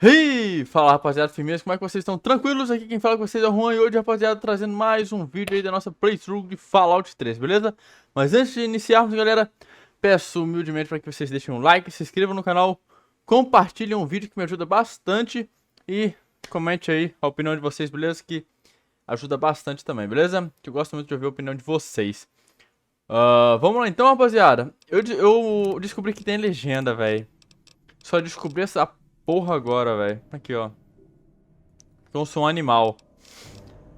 Hey! Fala, rapaziada, firmeza, como é que vocês estão? Tranquilos? Aqui quem fala com vocês é o Juan e hoje, rapaziada, trazendo mais um vídeo aí da nossa playthrough de Fallout 3, beleza? Mas antes de iniciarmos, galera, peço humildemente para que vocês deixem um like, se inscrevam no canal, compartilhem o vídeo que me ajuda bastante e comente aí a opinião de vocês, beleza? Que ajuda bastante também, beleza? Que eu gosto muito de ouvir a opinião de vocês. Vamos lá então, rapaziada. Eu descobri que tem legenda, velho. Só descobri essa porra agora, velho. Aqui, ó. Eu sou um animal.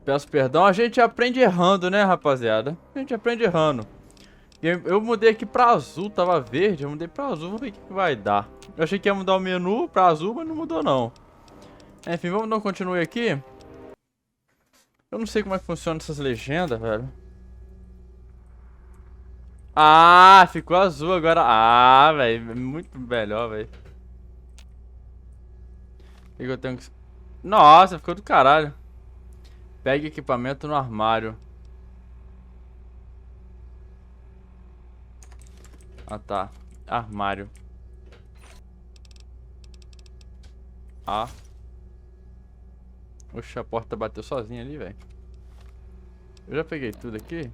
Peço perdão. A gente aprende errando, né, rapaziada? A gente aprende errando. Eu mudei aqui pra azul, tava verde. Eu mudei pra azul, vamos ver o que vai dar. Eu achei que ia mudar o menu pra azul, mas não mudou, não. Enfim, vamos dar um continue aqui. Eu não sei como é que funciona essas legendas, velho. Ah, ficou azul agora. Ah, velho. Muito melhor, velho. O que eu tenho que... Nossa, ficou do caralho. Pegue equipamento no armário. Ah, tá. Armário. Ah. Oxe, a porta bateu sozinha ali, velho. Eu já peguei tudo aqui.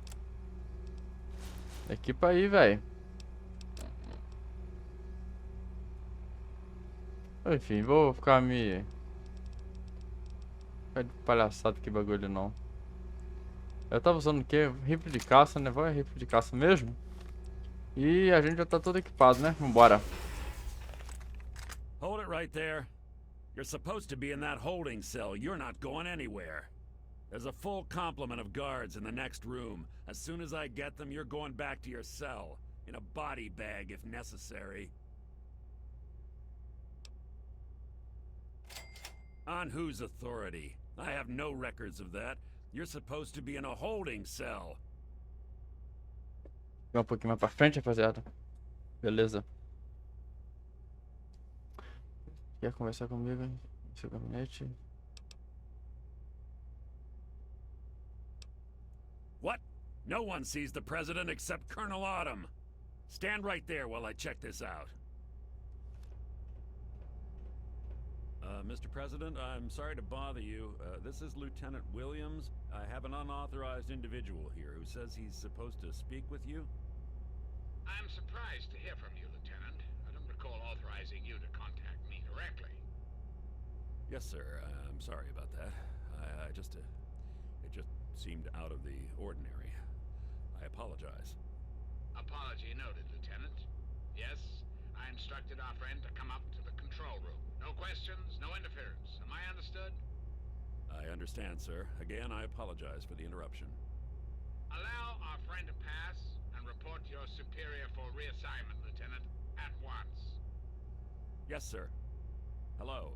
Equipa aí, velho. Enfim, vou ficar me... Ficar de palhaçada que bagulho não. Eu tava usando o quê? Rifle de caça, né? Vai rifle de caça mesmo. E a gente já tá todo equipado, né? Vambora. Hold it right there. You're supposed to be in that holding cell. You're not going anywhere. There's a full complement of guards in the next room. As soon as I get them, you're going back to your cell. In a body bag if necessary. On whose authority? I have no records of that. You're supposed to be in a holding cell. Vou um pouquinho mais pra frente, rapaziada. Beleza. Quer conversar comigo? Seu gabinete. What? No one sees the president except Colonel Autumn. Stand right there while I check this out. Mr. President, I'm sorry to bother you. This is Lieutenant Williams. I have an unauthorized individual here who says he's supposed to speak with you. I'm surprised to hear from you, Lieutenant. I don't recall authorizing you to contact me directly. Yes, sir. I'm sorry about that. It just seemed out of the ordinary. I apologize. Apology noted, Lieutenant. Yes, I instructed our friend to come up to the control room. No questions, no interference. Am I understood? I understand, sir. Again, I apologize for the interruption. Allow our friend to pass and report to your superior for reassignment, Lieutenant, at once. Yes, sir. Hello.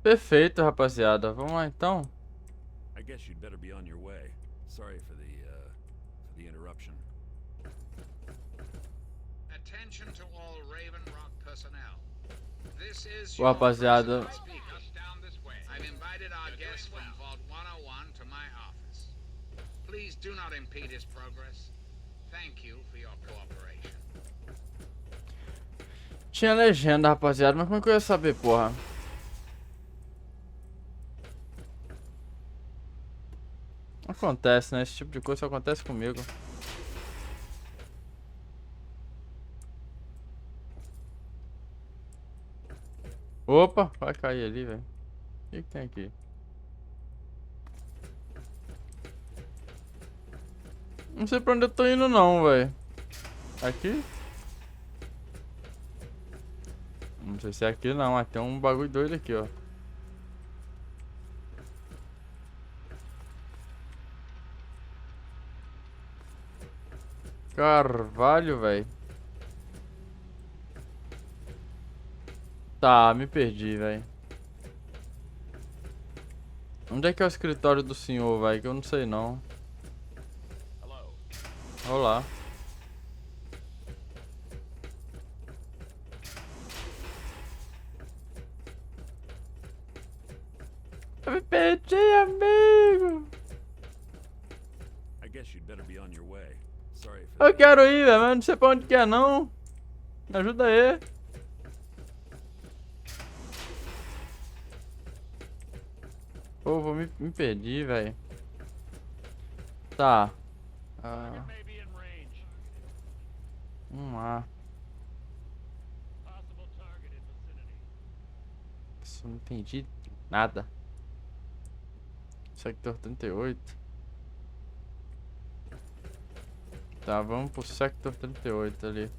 Perfeito, rapaziada. Vamos lá então. I guess you'd better be on your way. Sorry for the interruption. Attention to all Raven Rock personnel. This is Ô, rapaziada. down this way. I've invited our guest from Vault 101 to my office. Please do not impede his progress. Thank you for your cooperation. Tinha legenda, rapaziada. Mas como é que eu ia saber, porra? Acontece, né? Esse tipo de coisa só acontece comigo. Opa, vai cair ali, velho. O que tem aqui? Não sei pra onde eu tô indo não, velho. Aqui? Não sei se é aqui não, mas tem um bagulho doido aqui, ó. Carvalho, velho. Tá, me perdi, velho. Onde é que é o escritório do senhor, velho? Que eu não sei não. Hello. Olá. Eu me perdi, amigo. I guess you'd better be on your way. Sorry for Eu quero ir, velho, mas não sei pra onde que é não. Me ajuda aí. Pô, me perdi, velho. Tá. Ah, Maybe in range. vamos lá. Possible target in vicinity. Isso não entendi nada. Sector 38. Tá, vamos pro Sector 38 ali.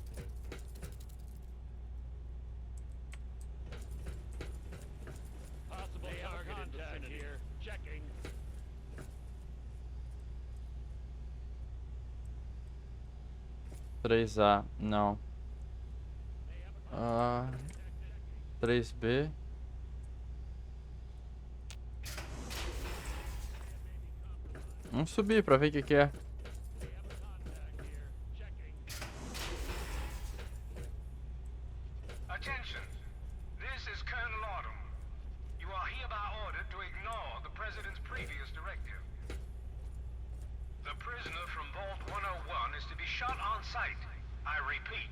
Possible target in vicinity. Here. Checking. Três a não. 3B. Vamos subir pra ver o que é. Attention! This is Colonel Autumn. You are hereby ordered to ignore the President's previous directive. The prisoner from Vault 101 is to be shot on sight. I repeat.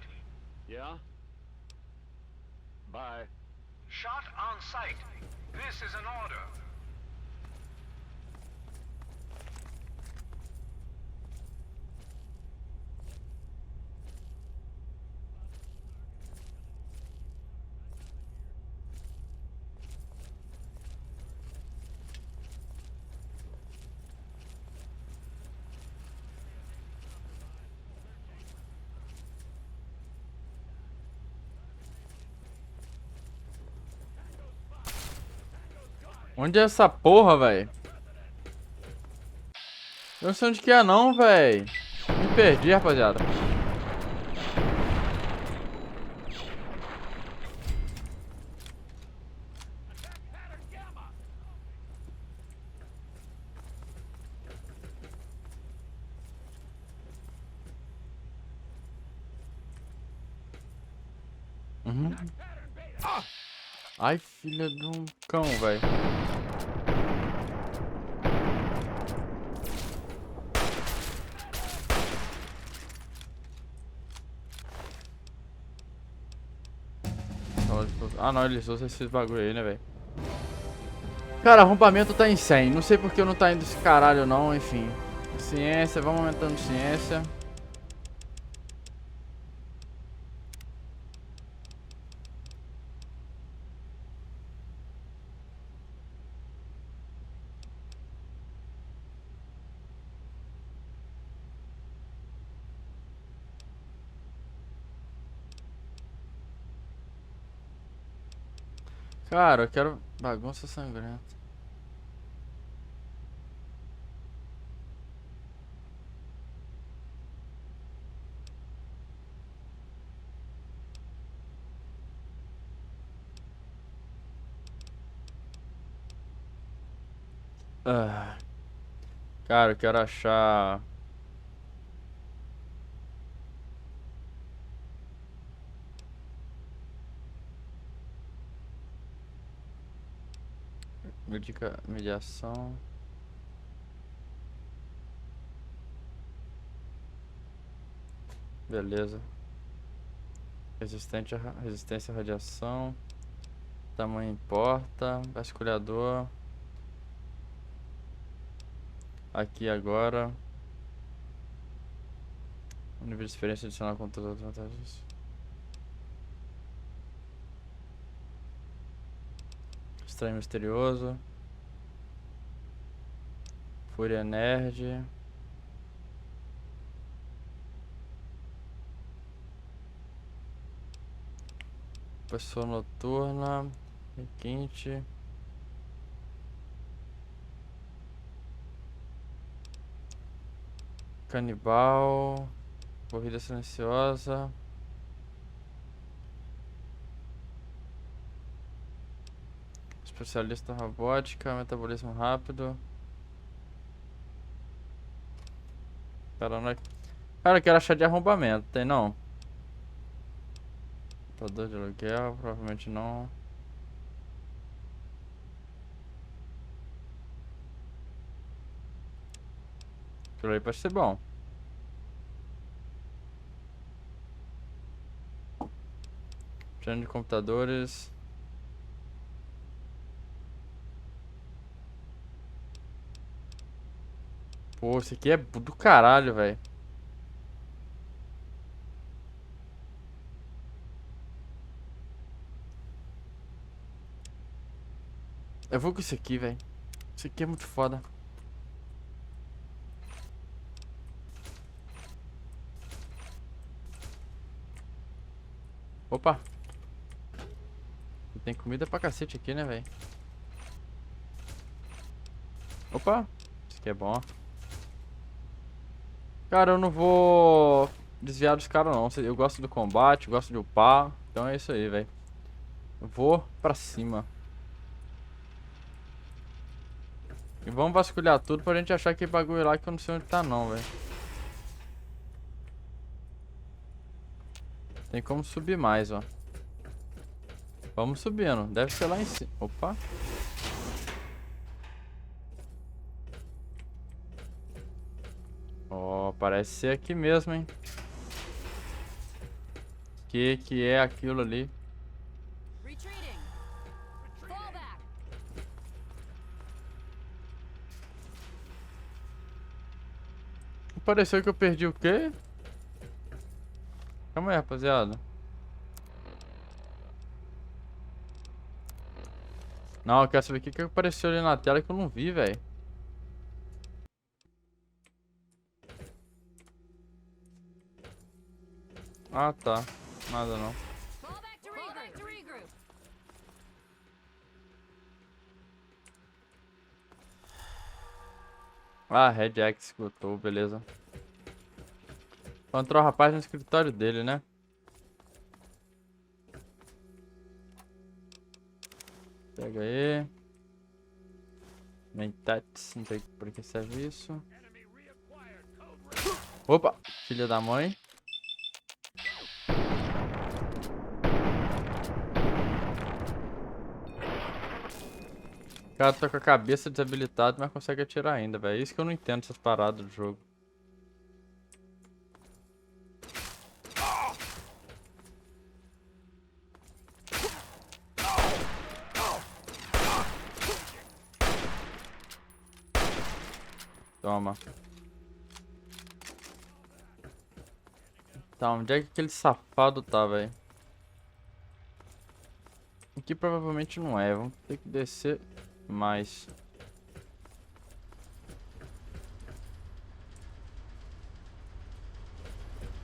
Yeah? Bye. Shot on sight. This is an order. Onde é essa porra, velho? Eu não sei onde que é não, velho. Me perdi, rapaziada. Uhum. Ai, filha de um cão, velho. Ah, não, eles usam esses bagulho aí, né, velho? Cara, arrombamento tá em 100. Não sei porque não tá indo esse caralho, não, enfim. Ciência, vamos aumentando ciência. Cara, eu quero bagunça sangrenta. Ah, cara, eu quero achar... mediação. Beleza. Resistência à radiação. Tamanho importa. Vasculhador. Aqui agora. Nível de experiência adicional com todas as vantagens. Estranho misterioso. Fúria nerd. Pessoa noturna. Requinte. Canibal. Corrida silenciosa. Especialista robótica. Metabolismo rápido. Paranoico. Cara, eu quero achar de arrombamento, tem não? Todor de aluguel, provavelmente não. Aquilo aí pode ser bom. Treino de computadores. Pô, esse aqui é do caralho, velho. Eu vou com esse aqui, velho. Esse aqui é muito foda. Opa. Tem comida pra cacete aqui, né, velho? Opa. Isso aqui é bom. Cara, eu não vou desviar dos caras, não. Eu gosto do combate, gosto de upar. Então é isso aí, velho. Vou pra cima. E vamos vasculhar tudo pra gente achar aquele bagulho lá que eu não sei onde tá, não, velho. Tem como subir mais, ó. Vamos subindo. Deve ser lá em cima. Opa. Ó, parece ser aqui mesmo, hein. Que é aquilo ali? Retreating. Fall back. Pareceu que eu perdi o quê? Calma aí, rapaziada. Não, eu quero saber o que apareceu ali na tela que eu não vi, velho. Ah, tá. Nada não. Fall back to regroup. Ah, Red X escutou, beleza. Encontrou o rapaz no escritório dele, né? Pega aí. Mentats, não sei por que serve isso. Opa, filha da mãe. O cara tá com a cabeça desabilitada, mas consegue atirar ainda, velho. É isso que eu não entendo, essas paradas do jogo. Toma. Tá, onde é que aquele safado tá, velho? Aqui provavelmente não é. Vamos ter que descer mais.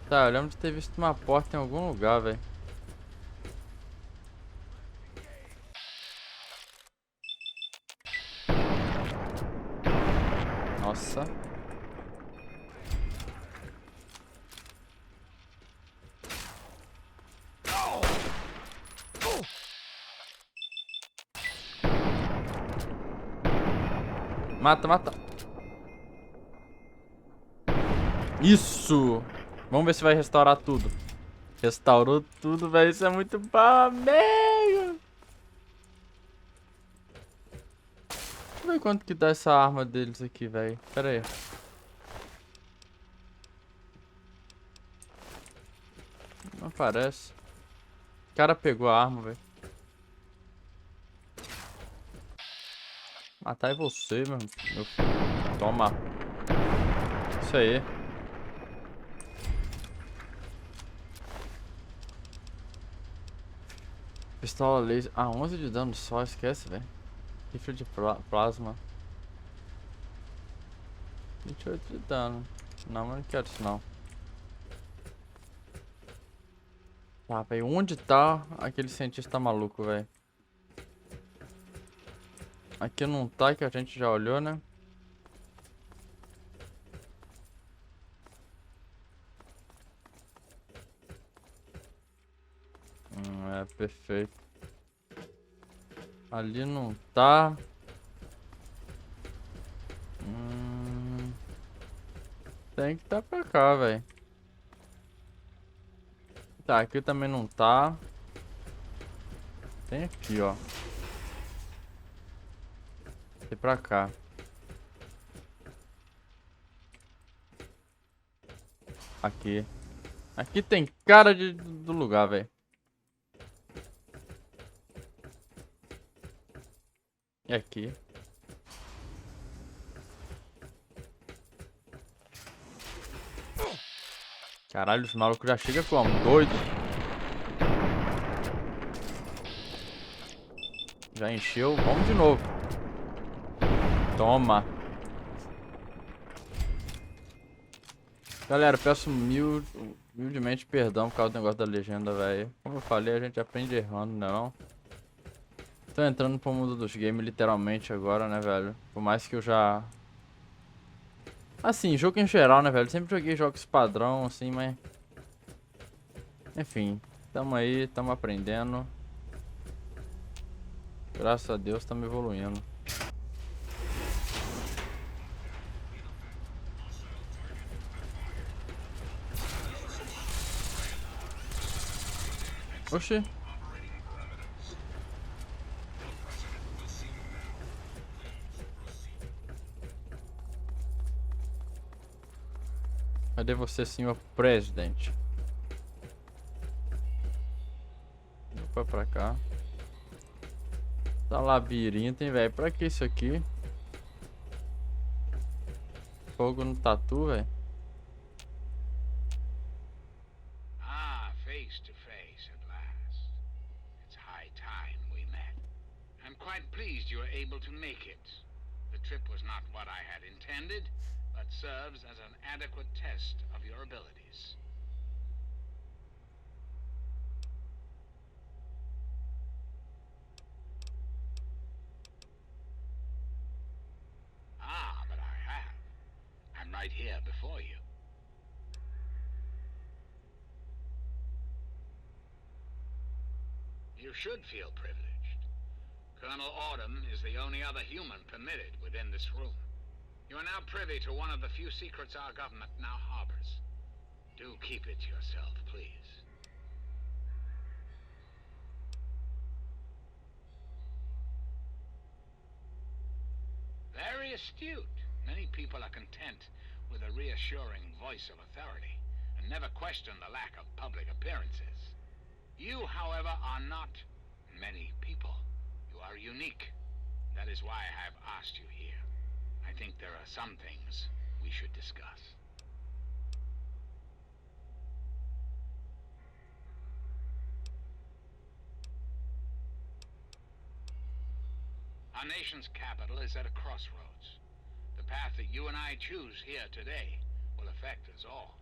Tá, eu lembro de ter visto uma porta em algum lugar, velho. Nossa. Mata, mata. Isso! Vamos ver se vai restaurar tudo. Restaurou tudo, velho. Isso é muito bom, amigo. Deixa eu ver quanto que dá essa arma deles aqui, velho. Pera aí. Não parece. O cara pegou a arma, velho. Matar é você, meu filho. Toma. Isso aí. Pistola laser. Ah, 11 de dano só. Esquece, velho. Rifle de plasma. 28 de dano. Não, mas não quero isso não. Tá, velho. Onde tá aquele cientista maluco, velho? Aqui não tá, que a gente já olhou, né? É, perfeito. Ali não tá. Tem que tá pra cá, velho. Tá, aqui também não tá. Tem aqui, ó. Tem pra cá. Aqui. Aqui tem cara do lugar, velho. E aqui. Caralho, os malucos já chegam como? Doido. Já encheu. Vamos de novo. Toma. Galera, peço humildemente perdão por causa do negócio da legenda, velho. Como eu falei, a gente aprende errando, né não? Tô entrando pro mundo dos games literalmente agora, né, velho? Por mais que eu já... Assim, jogo em geral, né, velho? Sempre joguei jogos padrão, assim, mas... Enfim, tamo aí, tamo aprendendo. Graças a Deus, tamo evoluindo. Oxi. Cadê você, senhor presidente? Opa, pra cá. Tá labirinto, hein, velho? Pra que isso aqui? Fogo no tatu, velho. Ah, face to face at last. It's high time we met. I'm quite pleased you were able to make it. The trip was not what I had intended, but serves as an adequate test of your abilities. Ah, but I have. I'm right here before you. You should feel privileged. Colonel Autumn is the only other human permitted within this room. You are now privy to one of the few secrets our government now harbors. Do keep it to yourself, please. Very astute. Many people are content with a reassuring voice of authority and never question the lack of public appearances. You, however, are not many people. You are unique. That is why I have asked you here. I think there are some things we should discuss. Our nation's capital is at a crossroads. The path that you and I choose here today will affect us all.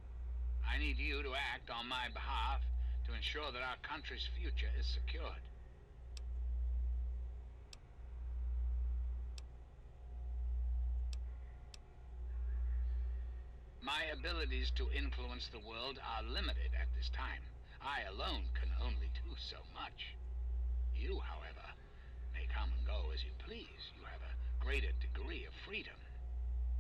I need you to act on my behalf to ensure that our country's future is secured. My abilities to influence the world are limited at this time. I alone can only do so much. You, however, may come and go as you please. You have a greater degree of freedom.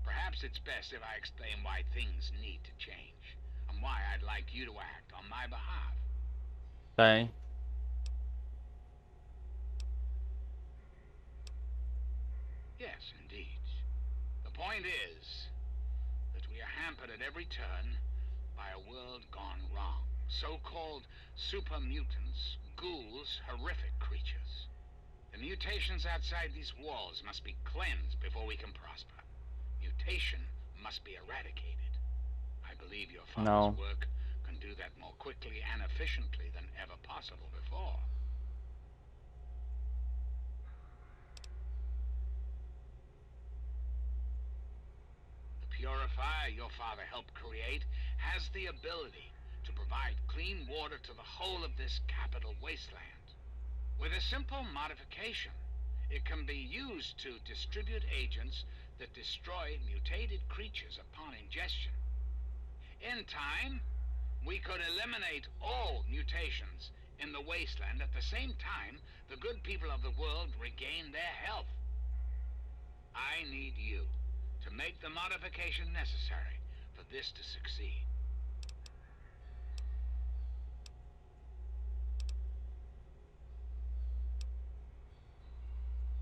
Perhaps it's best if I explain why things need to change, and why I'd like you to act on my behalf. Tem. Yes, indeed. The point is that we are hampered at every turn by a world gone wrong. So-called super mutants, ghouls, horrific creatures. The mutations outside these walls must be cleansed before we can prosper. Mutation must be eradicated. I believe your father's work can do that more quickly and efficiently than ever possible before. The purifier your father helped create has the ability to provide clean water to the whole of this capital wasteland. With a simple modification, it can be used to distribute agents that destroy mutated creatures upon ingestion. In time, we could eliminate all mutations in the wasteland at the same time the good people of the world regain their health. I need you to make the modification necessary for this to succeed.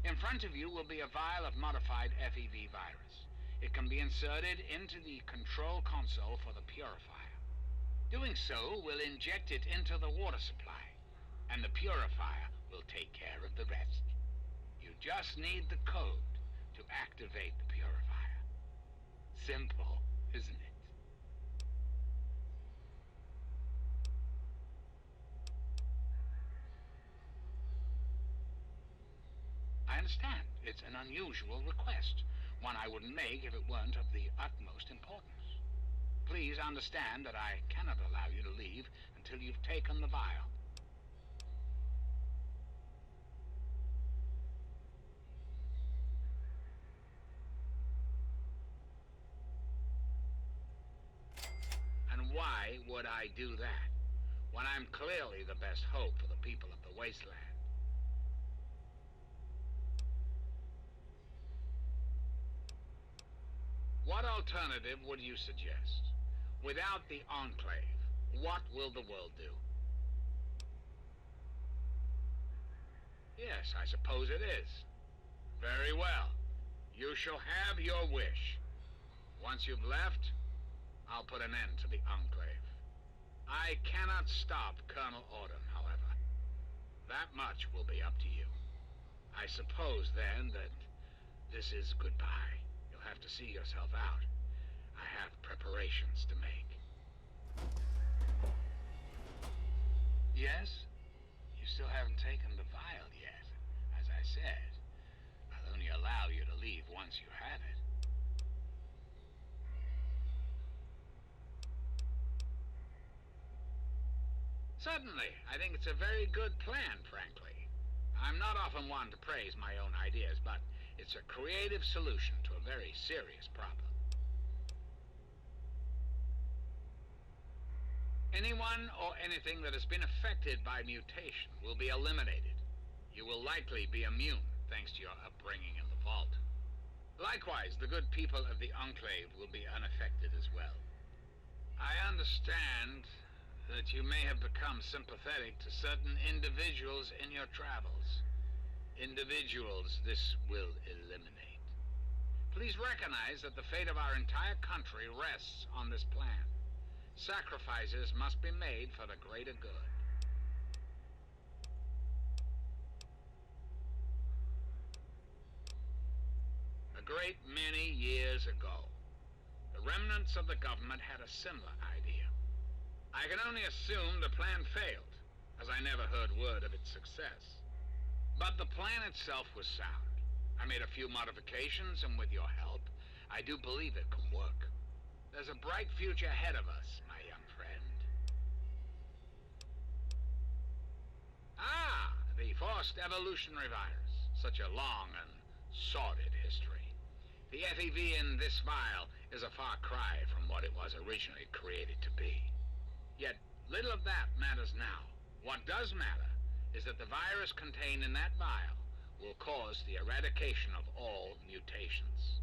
In front of you will be a vial of modified FEV virus. It can be inserted into the control console for the purifier. Doing so will inject it into the water supply, and the purifier will take care of the rest. You just need the code to activate the purifier. Simple, isn't it? understand. It's an unusual request. One I wouldn't make if it weren't of the utmost importance. Please understand that I cannot allow you to leave until you've taken the vial. And why would I do that, when I'm clearly the best hope for the people of the wasteland? What alternative would you suggest? Without the Enclave, what will the world do? Yes, I suppose it is. Very well. You shall have your wish. Once you've left, I'll put an end to the Enclave. I cannot stop Colonel Autumn, however. That much will be up to you. I suppose, then, that this is goodbye. You'll have to see yourself out. I have preparations to make. Yes? You still haven't taken the vial yet. As I said, I'll only allow you to leave once you have it. Certainly. I think it's a very good plan, frankly. I'm not often one to praise my own ideas, but it's a creative solution to a very serious problem. Anyone or anything that has been affected by mutation will be eliminated. You will likely be immune, thanks to your upbringing in the vault. Likewise, the good people of the Enclave will be unaffected as well. I understand that you may have become sympathetic to certain individuals in your travels. Individuals this will eliminate. Please recognize that the fate of our entire country rests on this plan. Sacrifices must be made for the greater good. A great many years ago, the remnants of the government had a similar idea. I can only assume the plan failed, as I never heard word of its success. But the plan itself was sound. I made a few modifications, and with your help, I do believe it can work. There's a bright future ahead of us, my young friend. Ah, the forced evolutionary virus. Such a long and sordid history. The FEV in this vial is a far cry from what it was originally created to be. Yet, little of that matters now. What does matter is that the virus contained in that vial will cause the eradication of all mutations.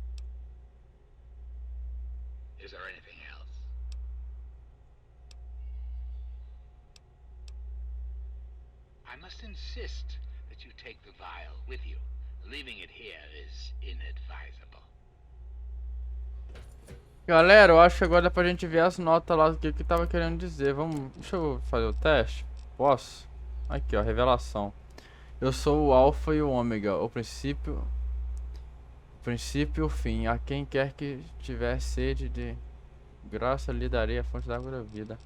Is there anything else? I must insist that you take the vial with you. Leaving it here is inadvisable. Galera, eu acho que agora dá pra gente ver as notas lá do que tava querendo dizer. Vamos, deixa eu fazer o teste. Posso? Aqui, ó, revelação. Eu sou o alfa e o ômega, o princípio e o fim. A quem quer que tiver sede de graça lhe darei a fonte da água da vida.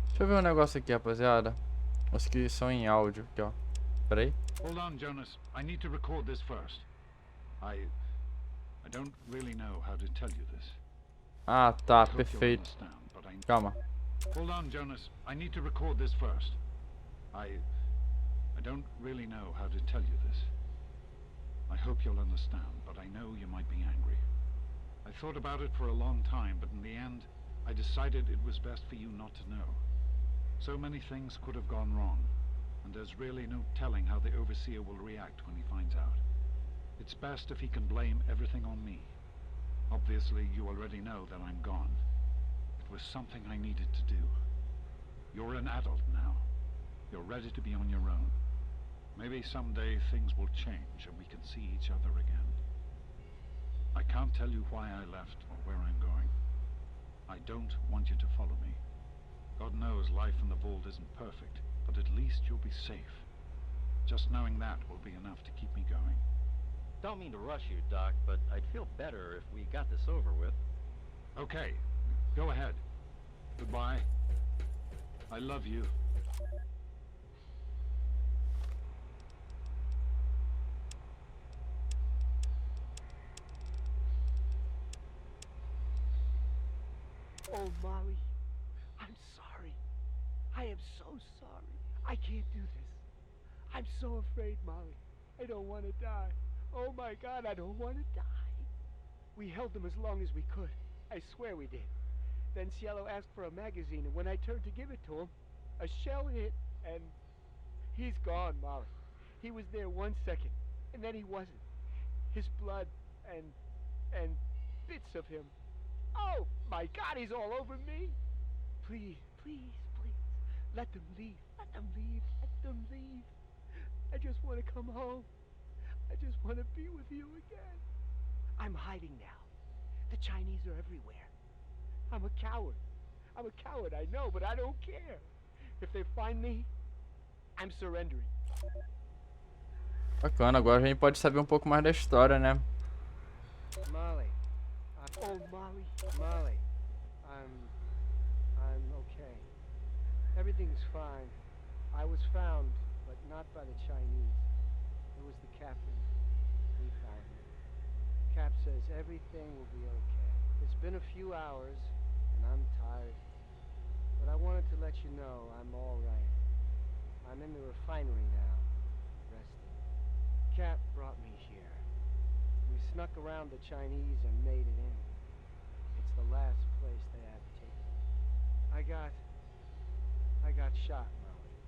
Deixa eu ver um negócio aqui, rapaziada. Os que são em áudio aqui, ó. Pera aí. Hold on, Jonas. I need to record this first. I don't really know how to tell you this. Ah, tá, perfeito. Calma. Hold on, Jonas. I need to record this first. I don't really know how to tell you this. I hope you'll understand, but I know you might be angry. I thought about it for a long time, but in the end, I decided it was best for you not to know. So many things could have gone wrong, and there's really no telling how the Overseer will react when he finds out. It's best if he can blame everything on me. Obviously, you already know that I'm gone. It was something I needed to do. You're an adult now. You're ready to be on your own. Maybe someday things will change and we can see each other again. I can't tell you why I left or where I'm going. I don't want you to follow me. God knows life in the vault isn't perfect, but at least you'll be safe. Just knowing that will be enough to keep me going. Don't mean to rush you, Doc, but I'd feel better if we got this over with. Okay, go ahead. Goodbye. I love you. Oh, Molly, I'm sorry. I am so sorry. I can't do this. I'm so afraid, Molly. I don't want to die. Oh my God, I don't want to die. We held them as long as we could. I swear we did. Then Cielo asked for a magazine, and when I turned to give it to him, a shell hit, and he's gone, Molly. He was there 1 second, and then he wasn't. His blood and bits of him. Oh my God, he's all over me. Please, please, please, let them leave. Let them leave. Let them leave. I just want to come home. I just want to be with you again. I'm hiding now. The Chinese are everywhere. I'm a coward. I'm a coward, I know, but I don't care. If they find me, I'm surrendering. Bacana, agora a gente pode saber um pouco mais da história, né? Molly. Oh, Molly. Molly. I'm okay. Everything's fine. I was found, but not by the Chinese. It was the captain. He found me. Cap says everything will be okay. It's been a few hours, and I'm tired. But I wanted to let you know I'm all right. I'm in the refinery now, resting. Cap brought me here. We snuck around the Chinese and made it in. It's the last place they have taken. I got shot, Molly,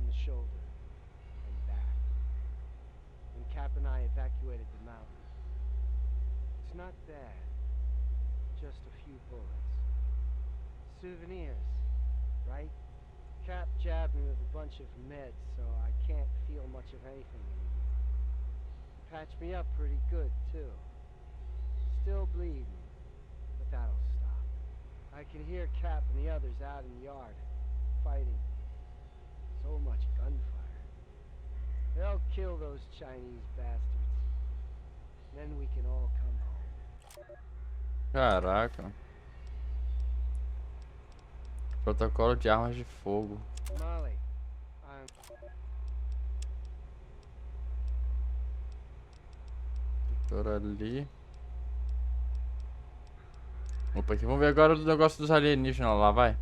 in the shoulder and back. And Cap and I evacuated the mountain. It's not bad. Just a few bullets. Souvenirs, right? Cap jabbed me with a bunch of meds, so I can't feel much of anything anymore. Patched me up pretty good, too. Still bleeding, but that'll stop. I can hear Cap and the others out in the yard, fighting. So much gunfire. They'll kill those Chinese bastards. Then we can all come home. Caraca. Protocolo de armas de fogo. Molly, Por ali. Opa, aqui. Vamos ver agora o negócio dos alienígenas lá, vai.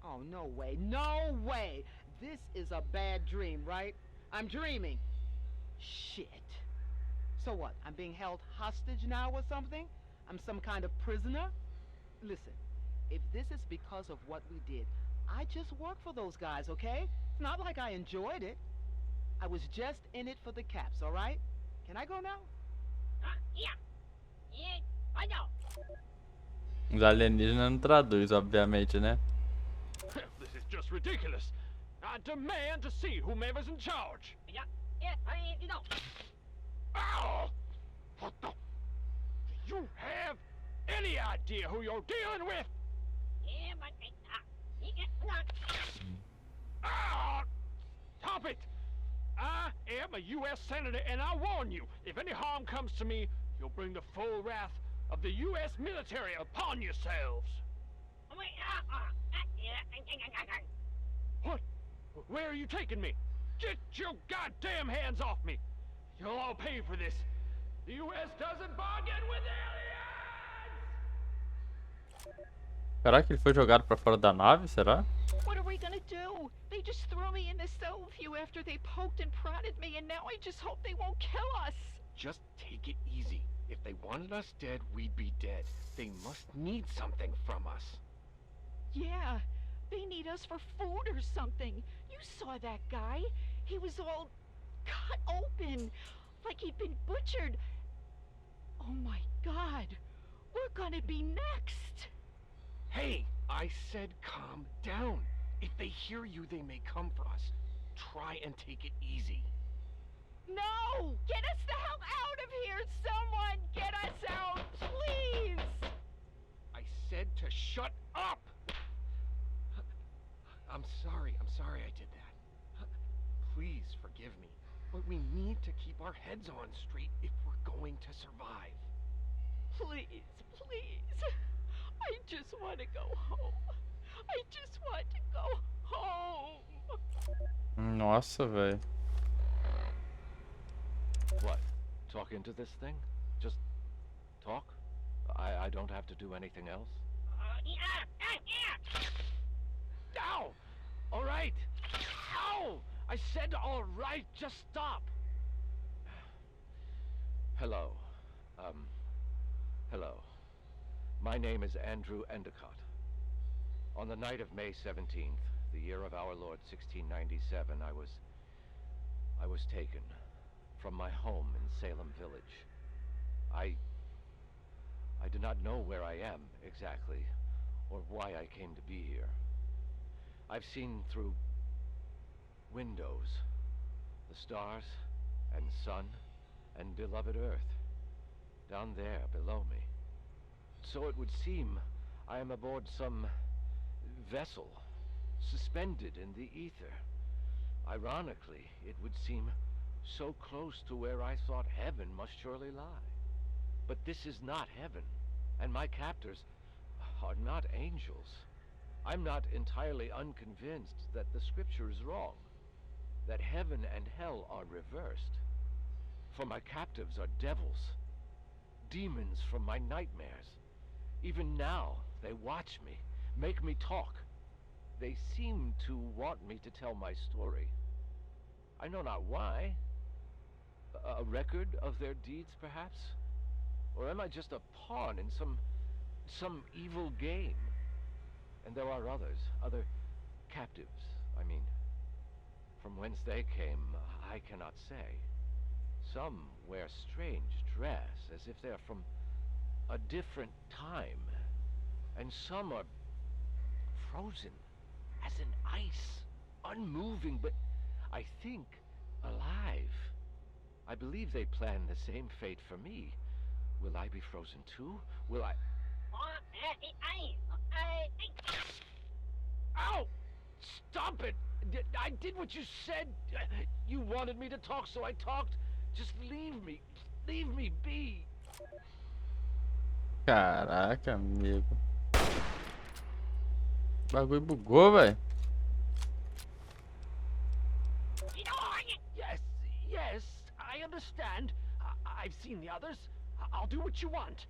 Oh, no way. No way. This is a bad dream, right? I'm dreaming. Shit. So what? I'm being held hostage now or something? I'm some kind of prisoner? Listen, if this is because of what we did, I just work for those guys, okay? It's not like I enjoyed it. I was just in it for the caps, all right? Can I go now? Os alienígenas não traduz, obviamente, né? This is just ridiculous. I demand to see whomever's in charge. Ow! What the? Do you have any idea who you're dealing with? Ah! Stop it! I am a U.S. Senator, and I warn you, if any harm comes to me, you'll bring the full wrath of the U.S. military upon yourselves. What? Where are you taking me? Get your goddamn hands off me! You'll all pay for this. The U.S. doesn't bargain with aliens! Será que ele foi jogado pra fora da nave? Será? What are we gonna do? They just threw me in the cell with you after they poked and prodded me, and now I just hope they won't kill us. Just take it easy. If they wanted us dead, we'd be dead. They must need something from us. Yeah, they need us for food or something. You saw that guy. He was all cut open, like he'd been butchered. Oh my God, we're gonna be next. Hey, I said calm down. If they hear you, they may come for us. Try and take it easy. No! Get us the hell out of here! Someone get us out, please! I said to shut up! I'm sorry I did that. Please forgive me. But we need to keep our heads on straight if we're going to survive. Please, please. I just want to go home. I just want to go home. Nossa, velho. What? Talk into this thing? Just talk? I don't have to do anything else? Ow! All right. Ow! I said all right. Just stop. Hello. Hello. My name is Andrew Endicott. On the night of May 17th, the year of our Lord 1697, I was taken from my home in Salem Village. I do not know where I am exactly, or why I came to be here. I've seen through windows the stars and sun and beloved Earth down there below me. So it would seem I am aboard some vessel suspended in the ether. Ironically, it would seem so close to where I thought heaven must surely lie. But this is not heaven, and my captors are not angels. I'm not entirely unconvinced that the scripture is wrong, that heaven and hell are reversed. For my captives are devils, demons from my nightmares. Even now, they watch me, make me talk. They seem to want me to tell my story. I know not why. A record of their deeds, perhaps? Or am I just a pawn in some evil game? And there are others, other captives, I mean. From whence they came, I cannot say. Some wear strange dress, as if they're from a different time. And some are frozen, as in ice, unmoving, but I think alive. I believe they plan the same fate for me. Will I be frozen too? Will I... Ow! Stop it! I did what you said. You wanted me to talk, so I talked. Just leave me. Leave me be. Caraca, amigo. O bagulho bugou, velho. Yes, I understand. I've seen the others. I'll do what you want.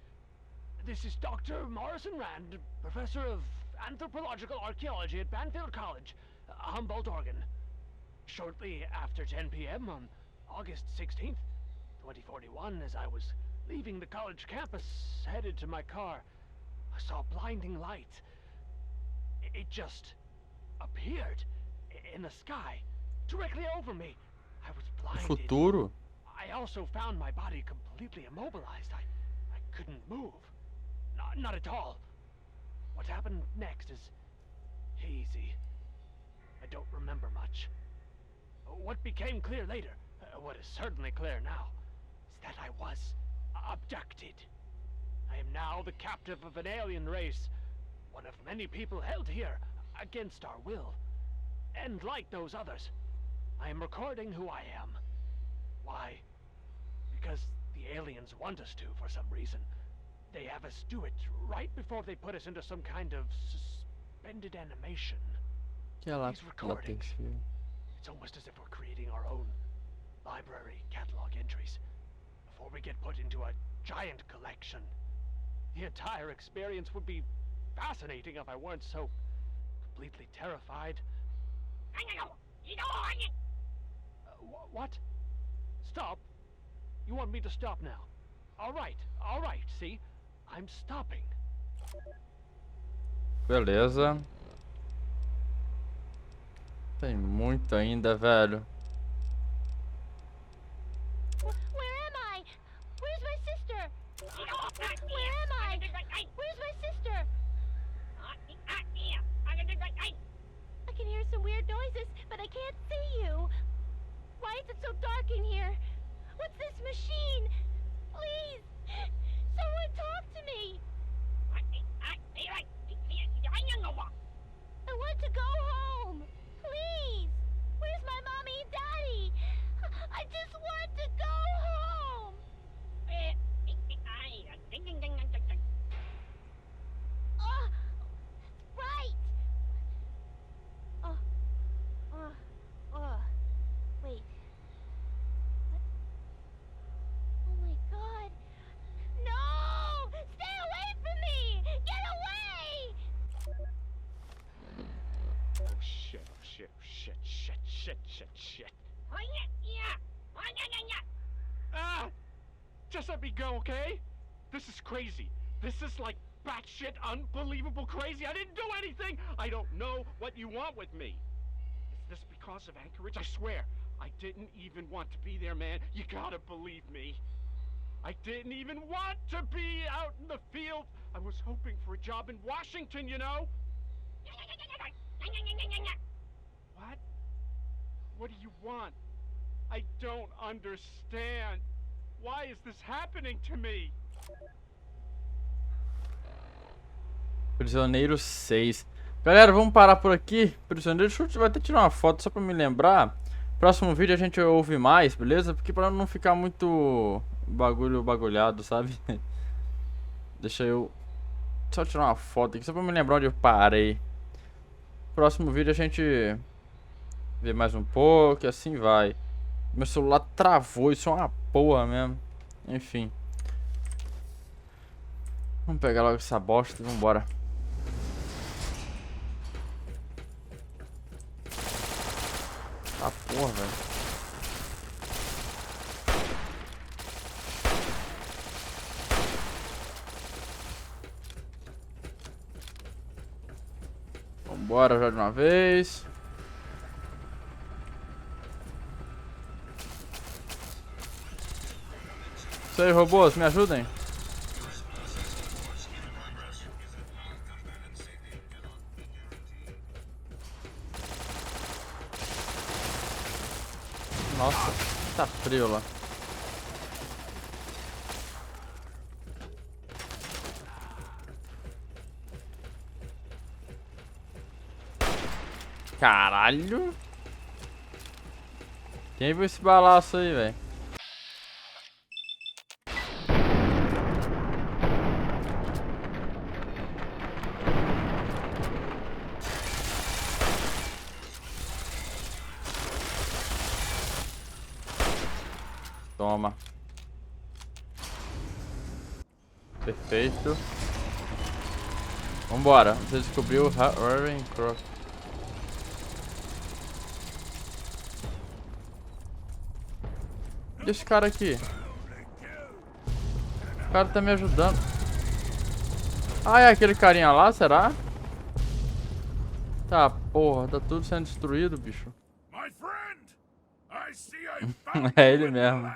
This is Dr. Morrison Rand, Professor of Anthropological Archaeology at Banfield College, Humboldt, Oregon. Shortly after 10 p.m. on August 16th, 2041, as I was leaving the college campus, headed to my car, I saw a blinding light. It just appeared in the sky, directly over me. I was blinded. Futuro? I also found my body completely immobilized. I couldn't move. Not at all. What happened next is hazy. I don't remember much. What became clear later, what is certainly clear now, is that I was abducted. I am now the captive of an alien race, one of many people held here against our will. And like those others, I am recording who I am. Why? Because the aliens want us to, for some reason. They have us do it right before they put us into some kind of suspended animation. These recordings, it's almost as if we're creating our own library catalog entries before we get put into a giant collection. The entire experience would be fascinating if I weren't so completely terrified. What? Stop? You want me to stop now? All right, see? I'm stopping. Beleza. Tem muito ainda, velho. Where am I? Where's my sister? Where am I? Where's my sister? I can hear some weird noises, but I can't see you. Why is it so dark in here? What's this machine? Please! Someone talk to me! I want to go home! Please! Where's my mommy and daddy? I just want to go home! Oh, that's right! Wait. What? Oh my god! No! Stay away Shit, shit, shit, shit, shit. Ah! Just let me go, okay? This is crazy. This is like batshit unbelievable crazy. I didn't do anything! I don't know what you want with me. Is this because of Anchorage? I swear, I didn't even want to be there, man. You gotta believe me. I didn't even want to be out in the field. I was hoping for a job in Washington, you know? What? What do you want? I don't understand. Why is this happening to me? Prisioneiro 6. Galera, vamos parar por aqui. Prisioneiro, deixa eu até tirar uma foto só pra me lembrar. Próximo vídeo a gente ouve mais, beleza? Porque pra não ficar muito bagulhado, sabe? Deixa eu só tirar uma foto aqui só pra me lembrar onde eu parei. Próximo vídeo a gente vê mais um pouco e assim vai. Meu celular travou, isso é uma porra mesmo. Enfim. Vamos pegar logo essa bosta e vambora. Ah, porra, velho. Vambora já de uma vez. Isso aí, robôs, me ajudem. Nossa, tá frio lá. Caralho. Quem viu esse balaço aí, velho? Toma. Perfeito. Vambora. Você descobriu o Cross. E esse cara aqui? O cara tá me ajudando. Ah, é aquele carinha lá, será? Tá, porra, tá tudo sendo destruído, bicho. É ele mesmo.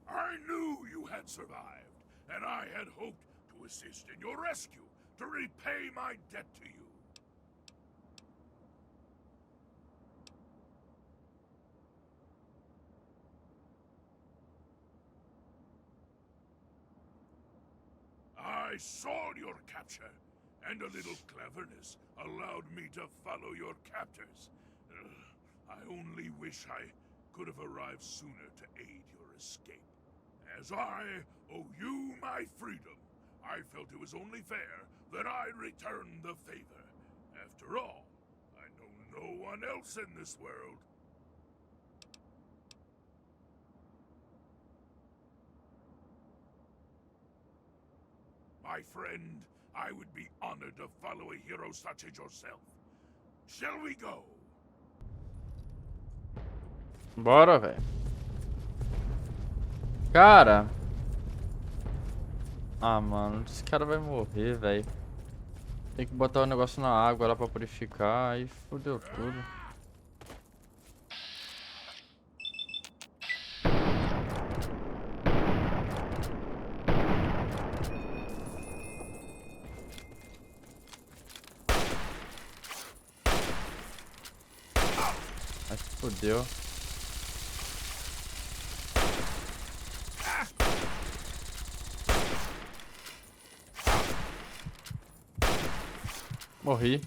I knew you had survived, and I had hoped to assist in your rescue, to repay my debt to you. I saw your capture, and a little cleverness allowed me to follow your captors. I only wish I could have arrived sooner to aid your escape. As I owe you my freedom, I felt it was only fair that I return the favor. After all, I know no one else in this world. My friend, I would be honored to follow a hero such as yourself. Shall we go? Bora, velho. Cara. Ah, mano, esse cara vai morrer, velho. Tem que botar o negócio na água lá pra purificar. Aí fodeu tudo. Aí fodeu. Morri.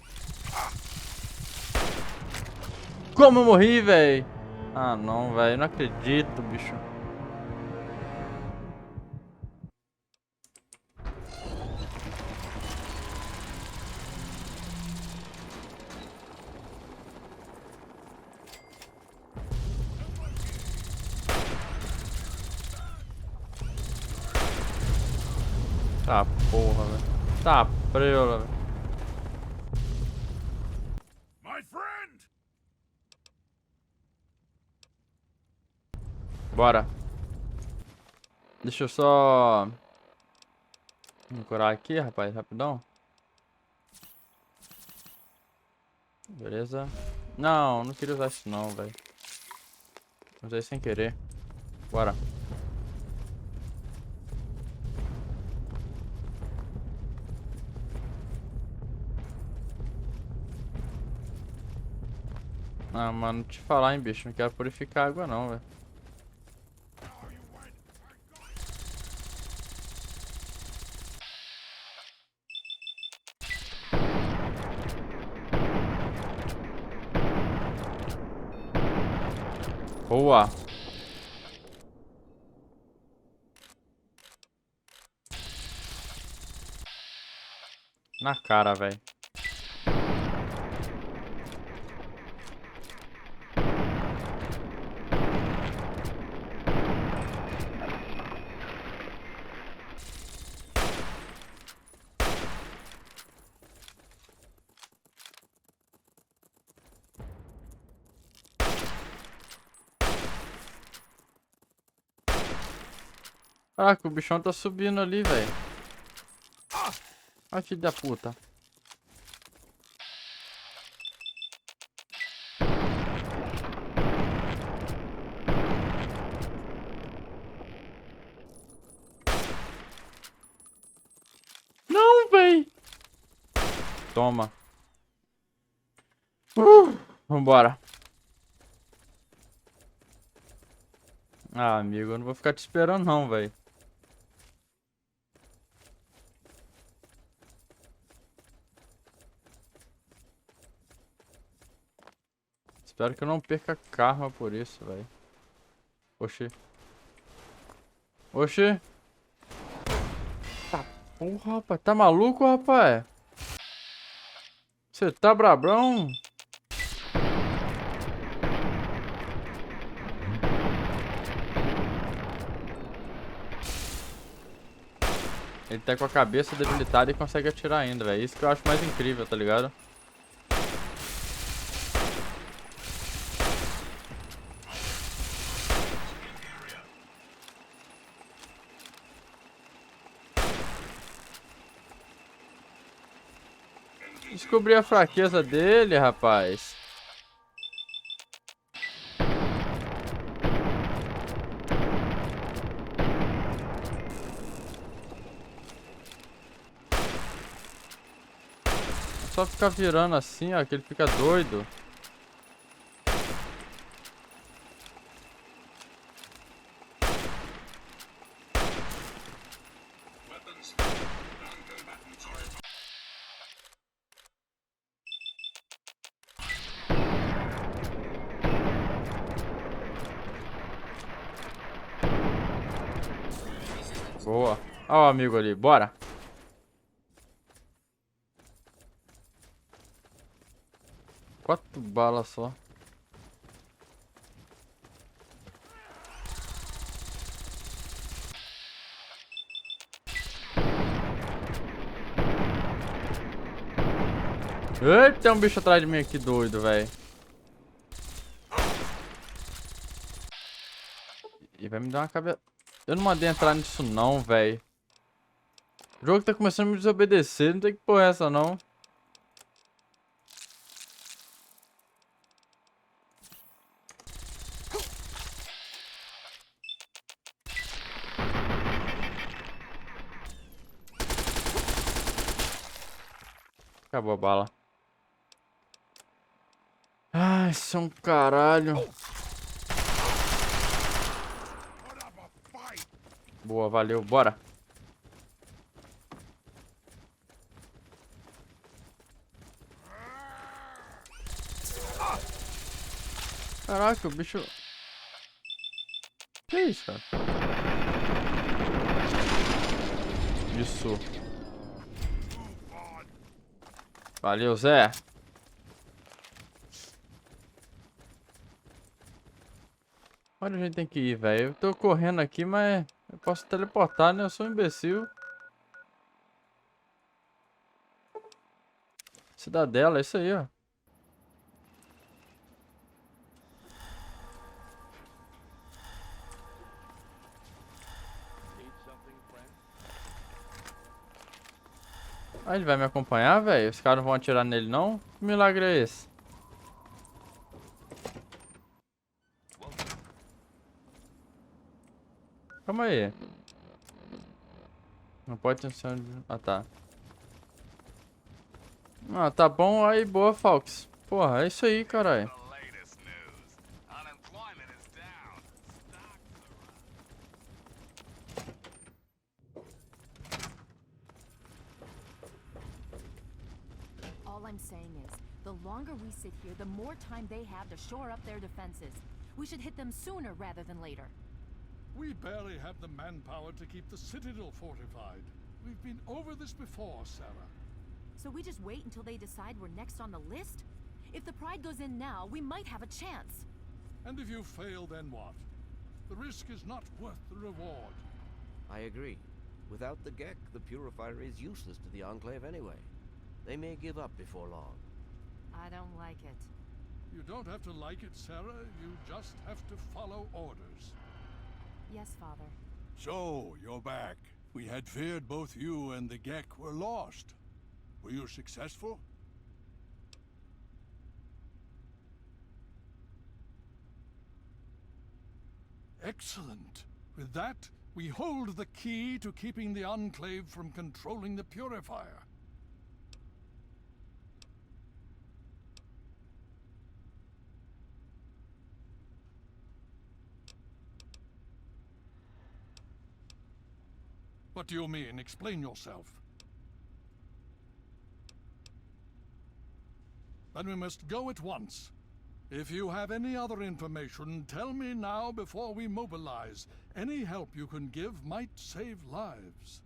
Como eu morri, velho? Ah, não, velho. Não acredito, bicho. Tá porra, velho. Tá preula, velho. My friend, Bora. Deixa eu só... Vou curar aqui, rapaz, rapidão. Beleza. Não, não queria usar isso não, velho. Usei sem querer. Bora. Ah, mano, te falar, hein, bicho. Não quero purificar água não, velho. Boa. Na cara, velho. Caraca, o bichão tá subindo ali, velho. Ai, filho da puta. Não, véi. Toma. Vambora. Ah, amigo, eu não vou ficar te esperando não, velho. Espero que eu não perca karma por isso, velho. Oxi. Oxi. Tá porra, rapaz. Tá maluco, rapaz? Você tá brabrão? Ele tá com a cabeça debilitada e consegue atirar ainda, velho. Isso que eu acho mais incrível, tá ligado? Descobri a fraqueza dele, rapaz. É só ficar virando assim, ó, que ele fica doido. Boa. Ó o amigo ali, bora. Quatro balas só. Eita, tem um bicho atrás de mim aqui doido, velho. E vai me dar uma cabeça. Eu não mandei entrar nisso não, velho. O jogo tá começando a me desobedecer. Não tem que porra essa não. Acabou a bala. Ai, isso é um caralho. Boa, valeu, bora. Caraca, o bicho... Que isso, cara? Isso. Valeu, Zé. Onde a gente tem que ir, velho? Eu tô correndo aqui, mas eu posso teleportar, né? Eu sou um imbecil. Cidadela, é isso aí, ó. Ah, ele vai me acompanhar, velho? Os caras não vão atirar nele, não? Que milagre é esse? Calma aí. Não pode ter som de... Ah, tá. Ah, tá bom. Aí, boa, Falks. Porra, é isso aí, caralho. All I'm saying is, the longer we sit here, the more time they have to shore up their defenses. We should hit them sooner rather than later. We barely have the manpower to keep the Citadel fortified. We've been over this before, Sarah. So we just wait until they decide we're next on the list? If the Pride goes in now, we might have a chance. And if you fail, then what? The risk is not worth the reward. I agree. Without the Gek, the Purifier is useless to the Enclave anyway. They may give up before long. I don't like it. You don't have to like it, Sarah. You just have to follow orders. Yes, Father. So, you're back. We had feared both you and the Gek were lost. Were you successful? Excellent. With that, we hold the key to keeping the Enclave from controlling the Purifier. What do you mean? Explain yourself. Then we must go at once. If you have any other information, tell me now before we mobilize. Any help you can give might save lives.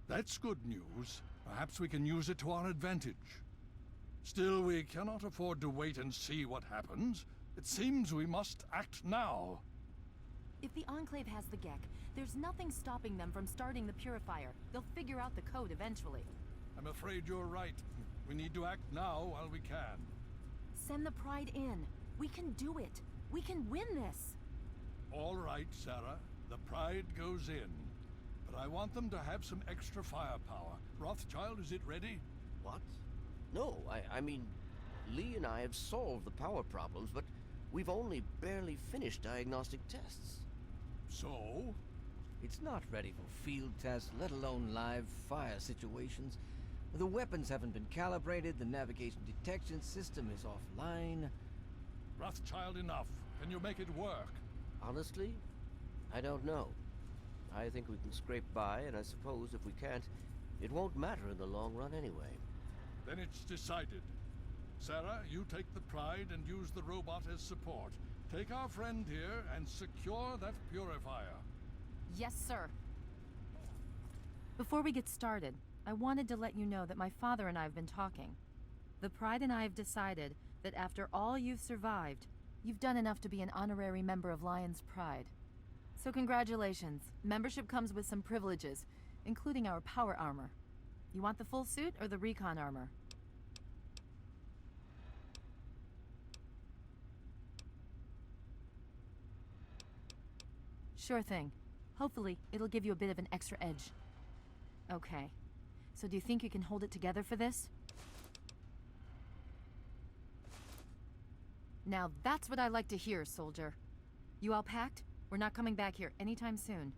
That's good news. Perhaps we can use it to our advantage. Still, we cannot afford to wait and see what happens. It seems we must act now. If the Enclave has the Gek, there's nothing stopping them from starting the Purifier. They'll figure out the code eventually. I'm afraid you're right. We need to act now while we can. Send the Pride in. We can do it. We can win this. All right, Sarah. The Pride goes in. But I want them to have some extra firepower. Rothschild, is it ready? What? No, I mean, Lee and I have solved the power problems, but we've only barely finished diagnostic tests. So? It's not ready for field tests, let alone live fire situations. The weapons haven't been calibrated, the navigation detection system is offline. Rothschild, enough. Can you make it work? Honestly, I don't know. I think we can scrape by, and I suppose if we can't, it won't matter in the long run anyway. Then it's decided. Sarah, you take the Pride and use the robot as support. Take our friend here and secure that Purifier. Yes, sir. Before we get started, I wanted to let you know that my father and I have been talking. The Pride and I have decided that after all you've survived, you've done enough to be an honorary member of Lion's Pride. So congratulations. Membership comes with some privileges, including our power armor. You want the full suit or the recon armor? Sure thing. Hopefully, it'll give you a bit of an extra edge. Okay. So do you think you can hold it together for this? Now that's what I like to hear, soldier. You all packed? We're not coming back here anytime soon.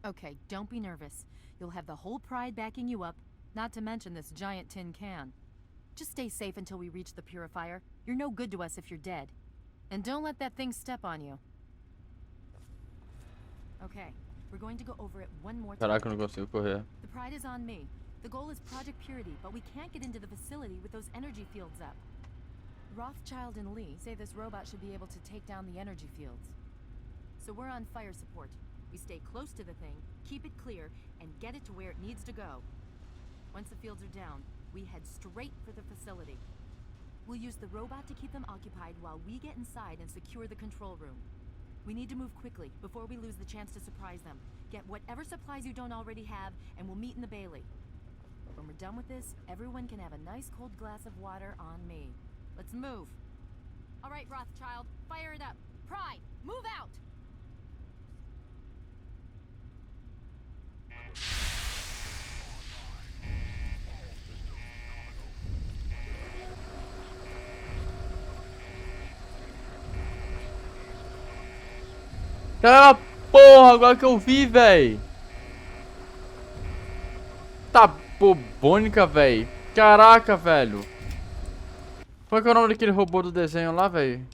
Okay, don't be nervous. You'll have the whole Pride backing you up, not to mention this giant tin can. Just stay safe until we reach the Purifier. You're no good to us if you're dead. And don't let that thing step on you. Okay, we're going to go over it one more time. Caraca, eu não consigo correr. The Pride is on me. The goal is Project Purity, but we can't get into the facility with those energy fields up. Rothschild and Lee say this robot should be able to take down the energy fields. So we're on fire support. We stay close to the thing, keep it clear, and get it to where it needs to go. Once the fields are down, we head straight for the facility. We'll use the robot to keep them occupied while we get inside and secure the control room. We need to move quickly before we lose the chance to surprise them. Get whatever supplies you don't already have, and we'll meet in the Bailey. But when we're done with this, everyone can have a nice cold glass of water on me. Let's move. All right, Rothschild, fire it up. Pride, move out! Ah, porra, agora que eu vi, véi. Tá bobônica, véi. Caraca, velho. Qual é que é o nome daquele robô do desenho lá, véi?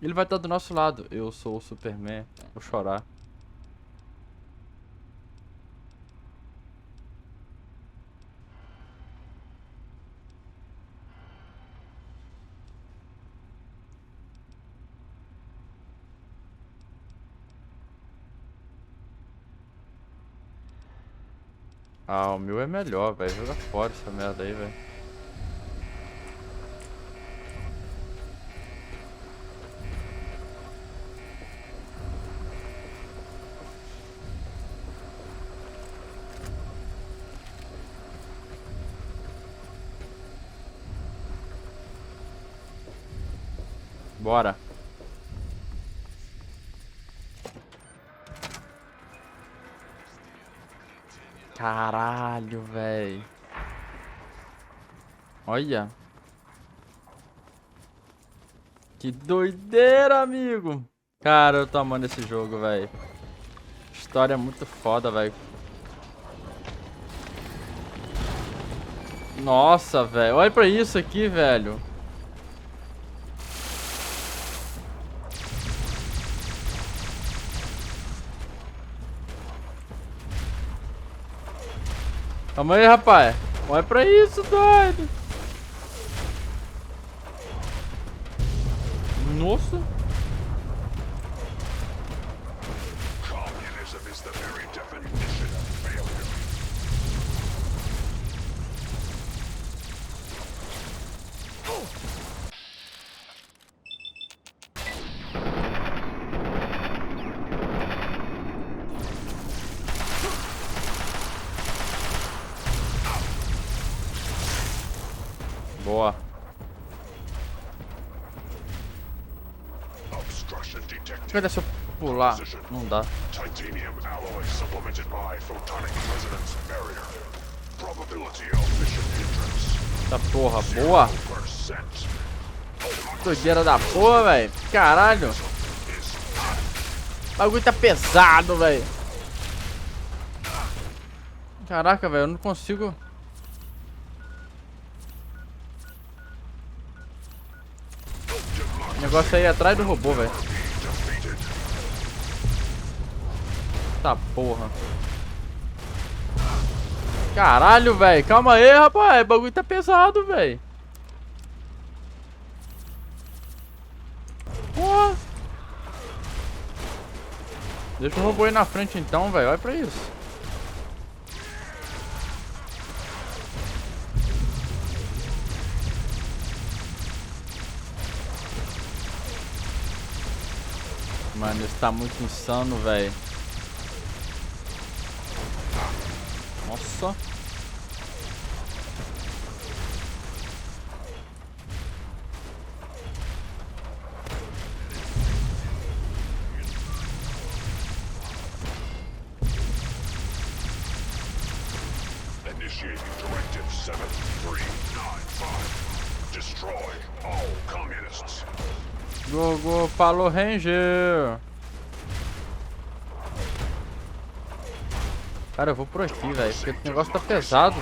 Ele vai estar do nosso lado. Eu sou o Superman. Vou chorar. Ah, o meu é melhor, velho. Joga fora essa merda aí, velho. Bora. Caralho, velho. Olha. Que doideira, amigo. Cara, eu tô amando esse jogo, velho. História muito foda, velho. Nossa, velho. Olha pra isso aqui, velho. Calma aí, rapaz. Olha pra isso, doido. Nossa. Communism is the very definition of failure. Boa. Cadê se eu pular? Não dá. Titanium alloy supplemented by photonic resonance barrier. Probability of mission hindrance. Essa porra, boa. Doideira da porra, velho. Caralho. O bagulho tá pesado, velho. Caraca, velho, eu não consigo. O negócio aí é atrás do robô, velho. Tá porra. Caralho, velho. Calma aí, rapaz. O bagulho tá pesado, velho. Porra. Deixa o robô aí na frente então, velho. Olha pra isso. Mano, isso tá muito insano, velho. Nossa. Initiating Directive 7395. Destroy all communists. Go, Paulo Ranger. Cara, eu vou por aqui, velho, porque o negócio tá pesado.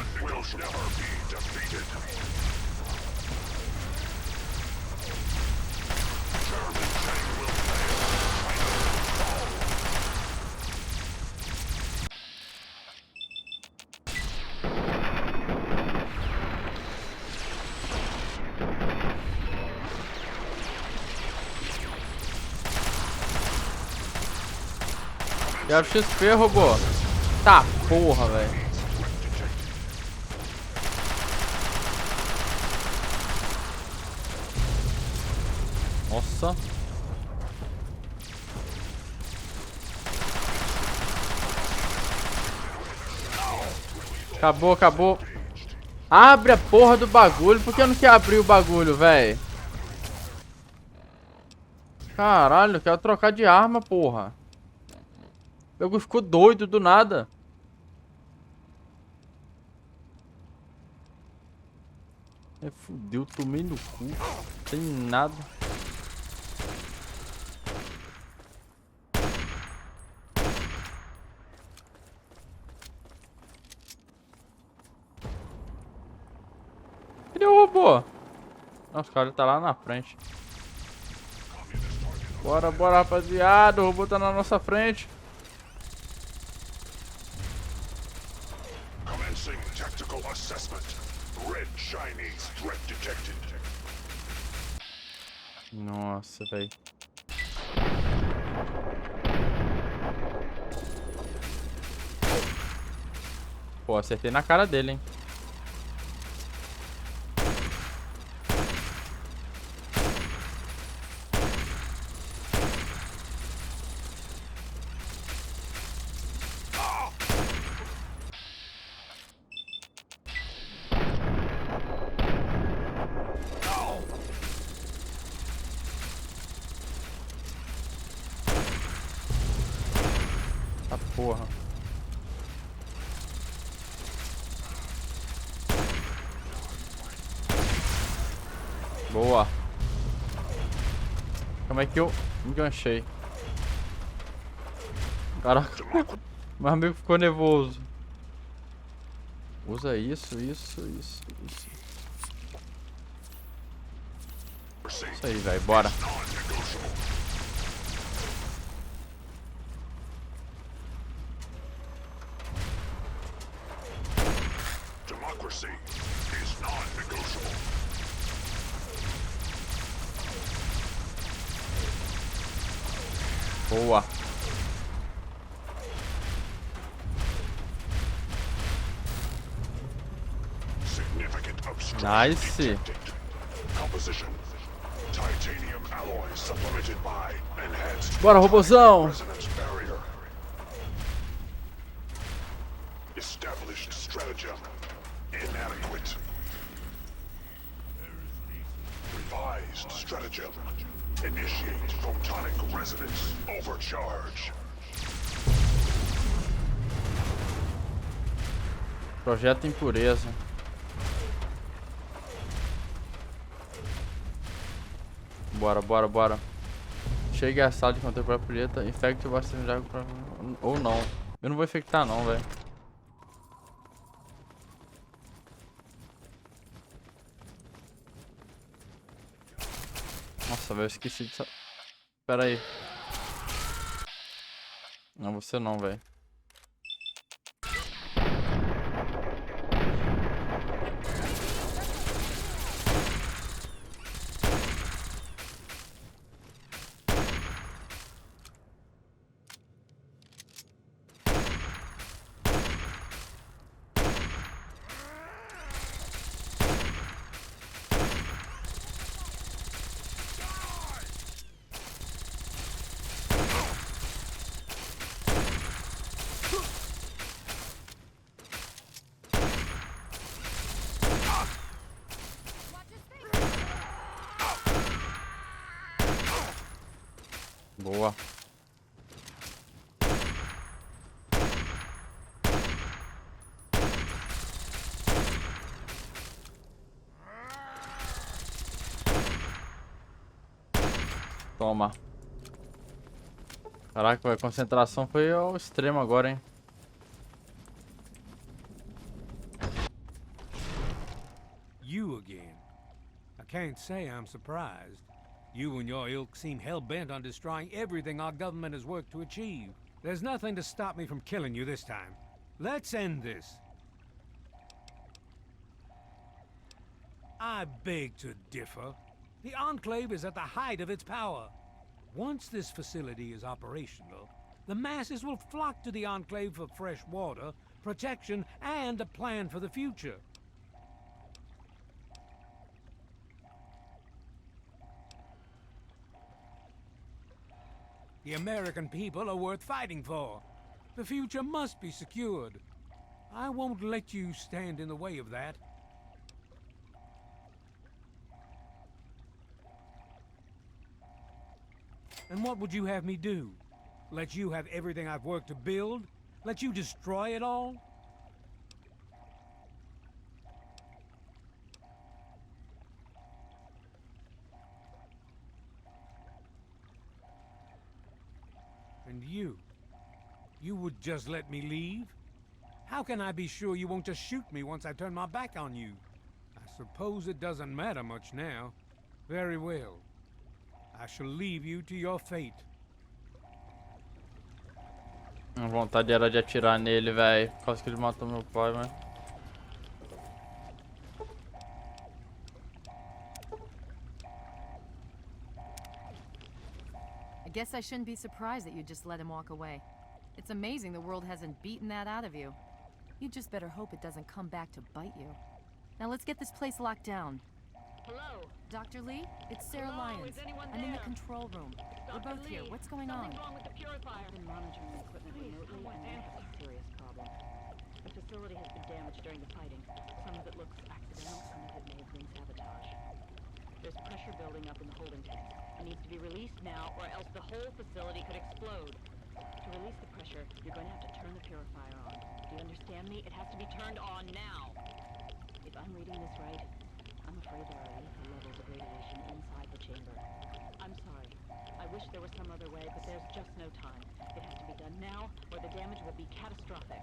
Quero XP, robô. Tá, porra, velho. Nossa. Acabou, acabou. Abre a porra do bagulho. Por que eu não quero abrir o bagulho, velho? Caralho, eu quero trocar de arma, porra. O jogo ficou doido do nada. Fudeu, tomei no cu. Tem nada. Cadê o robô? Nossa, o cara tá lá na frente. Bora, bora, rapaziada. O robô tá na nossa frente. Commencing tactical assessment. Red Chinese threat detected. Nossa, velho. Pô, acertei na cara dele, hein. Tá porra. Boa. Como é que eu enganchei? Caraca. Meu amigo ficou nervoso. Usa isso. Isso aí, velho. Bora. Democracy is non-negotiable. Boa. Significant obstruction Nice. detected. Composition. Titanium alloy supplemented by enhanced Bora, robozão. resonance barrier. Established stratagem. Inadequate. Revised stratagem. Initiate photonic resonance overcharge. Projeto impureza. Bora, bora, bora. Chegue à sala de controle para a preta. Infecte o bastante de água pra... Ou não. Eu não vou infectar não, velho. Nossa, velho, eu esqueci de... Pera aí. Não, você não, velho. Boa. Toma. Caraca, a concentração foi ao extremo agora, hein? You again. I can't say I'm surprised. You and your ilk seem hell-bent on destroying everything our government has worked to achieve. There's nothing to stop me from killing you this time. Let's end this. I beg to differ. The Enclave is at the height of its power. Once this facility is operational, the masses will flock to the Enclave for fresh water, protection, and a plan for the future. The American people are worth fighting for. The future must be secured. I won't let you stand in the way of that. And what would you have me do? Let you have everything I've worked to build? Let you destroy it all? And you would just let me leave? How can I be sure you won't just shoot me once I turn my back on you? I suppose it doesn't matter much now. Very well. I shall leave you to your fate. A vontade era de atirar nele, velho. Por causa que ele matou meu pai, mas... I guess I shouldn't be surprised that you just let him walk away. It's amazing the world hasn't beaten that out of you. You just better hope it doesn't come back to bite you. Now let's get this place locked down. Hello? Dr. Lee? It's Sarah Hello? Lyons. Is anyone I'm in the there? control room. We're Dr. both here. Lee, What's going on? Something's wrong with the purifier. I've been monitoring the equipment remotely and we have a serious problem. The facility has been damaged during the fighting. Some of it looks accidental, some of it may have been sabotage. There's pressure building up in the holding tank. It needs to be released now, or else the whole facility could explode. To release the pressure, you're going to have to turn the purifier on. Do you understand me? It has to be turned on now. If I'm reading this right, I'm afraid there are lethal levels of radiation inside the chamber. I'm sorry. I wish there was some other way, but there's just no time. It has to be done now, or the damage will be catastrophic.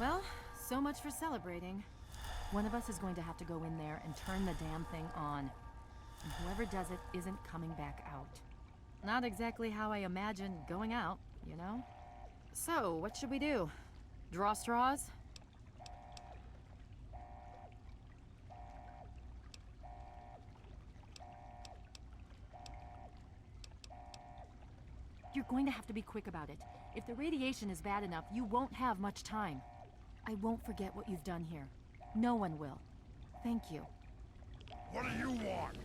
Well, so much for celebrating. One of us is going to have to go in there and turn the damn thing on. And whoever does it isn't coming back out. Not exactly how I imagined going out, you know? So, what should we do? Draw straws? You're going to have to be quick about it. If the radiation is bad enough, you won't have much time. I won't forget what you've done here. No one will. Thank you. What do you want?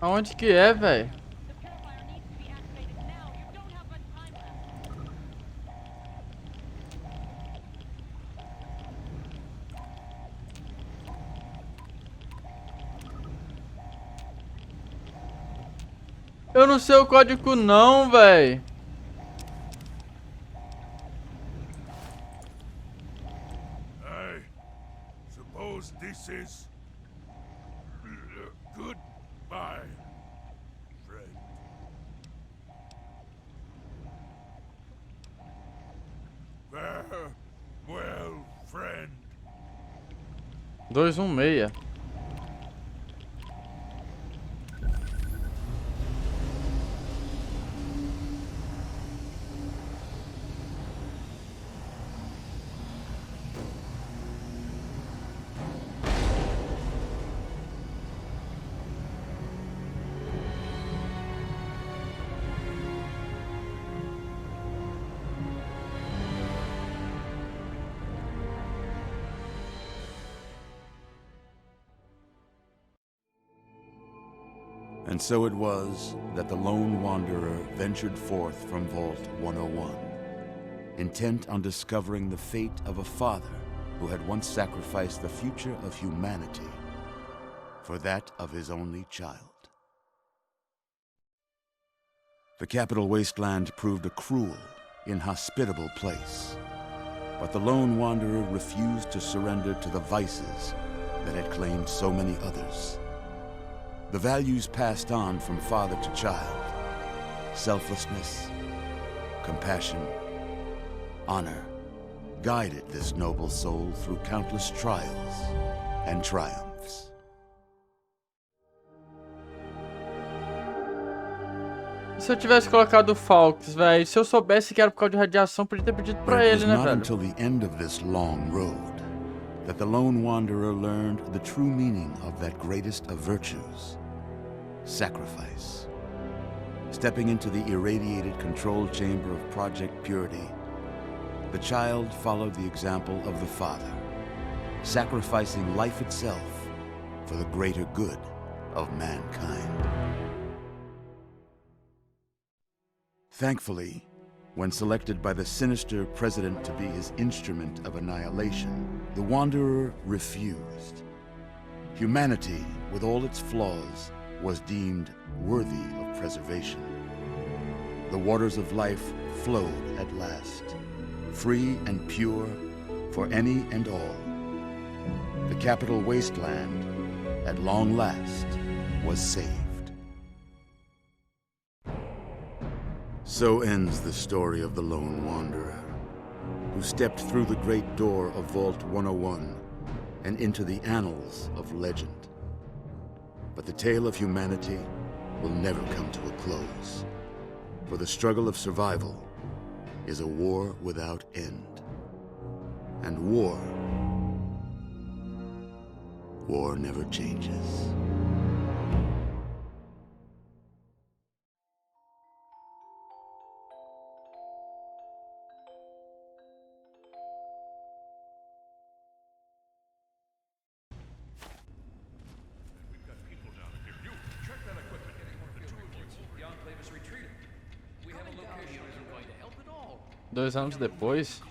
Aonde que é, velho? Eu não sei o código não, velho. I suppose this is goodbye, friend. Farewell, friend. 216. And so it was that the lone wanderer ventured forth from Vault 101, intent on discovering the fate of a father who had once sacrificed the future of humanity for that of his only child. The capital wasteland proved a cruel, inhospitable place, but the lone wanderer refused to surrender to the vices that had claimed so many others. The values passed on from father to child: selflessness, compassion, honor, guided this noble soul through countless trials and triumphs. Se eu tivesse colocado o Falks, velho, se eu soubesse que era por causa de radiação, podia ter pedido pra ele, né, It was not velho? until the end of this long road that the lone wanderer learned the true meaning of that greatest of virtues, sacrifice. Stepping into the irradiated control chamber of Project Purity, the child followed the example of the father, sacrificing life itself for the greater good of mankind. Thankfully, when selected by the sinister president to be his instrument of annihilation, the Wanderer refused. Humanity, with all its flaws, was deemed worthy of preservation. The waters of life flowed at last, free and pure for any and all. The capital wasteland, at long last, was saved. So ends the story of the Lone Wanderer, who stepped through the great door of Vault 101 and into the annals of legend. But the tale of humanity will never come to a close, for the struggle of survival is a war without end. And war never changes. Dois anos depois.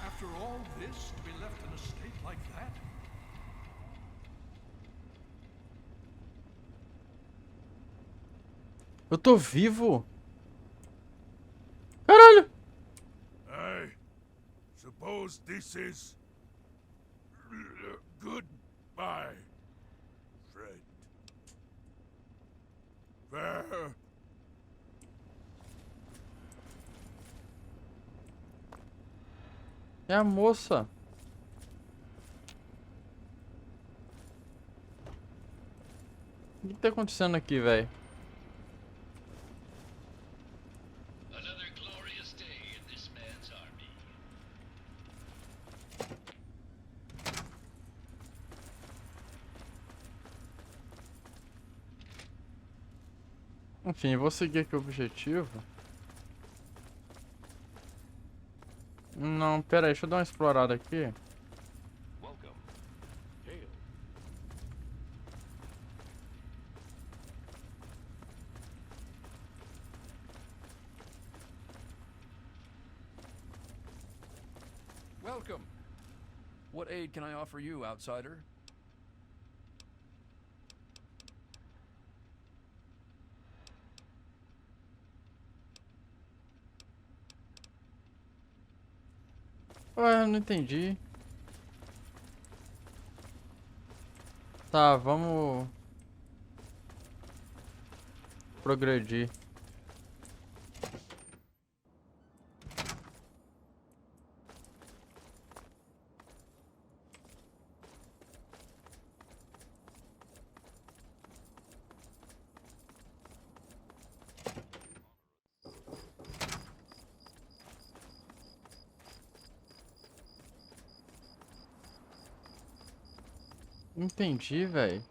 After all this, to be left in a state like that? Eu tô vivo? Caralho! I suppose this is goodbye, friend. Farewell. É a moça. O que tá acontecendo aqui, velho? Enfim, vou seguir aqui o objetivo. Não, pera aí, deixa eu dar uma explorada aqui. Welcome. What aid can I offer you, outsider? Ué, não entendi. Tá, vamos progredir. Entendi, velho.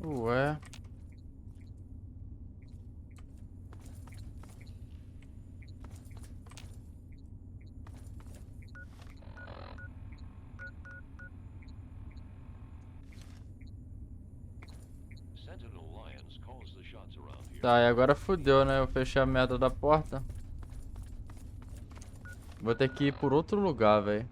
Ué. Tá, e agora fudeu, né? Eu fechei a merda da porta. Vou ter que ir por outro lugar, velho.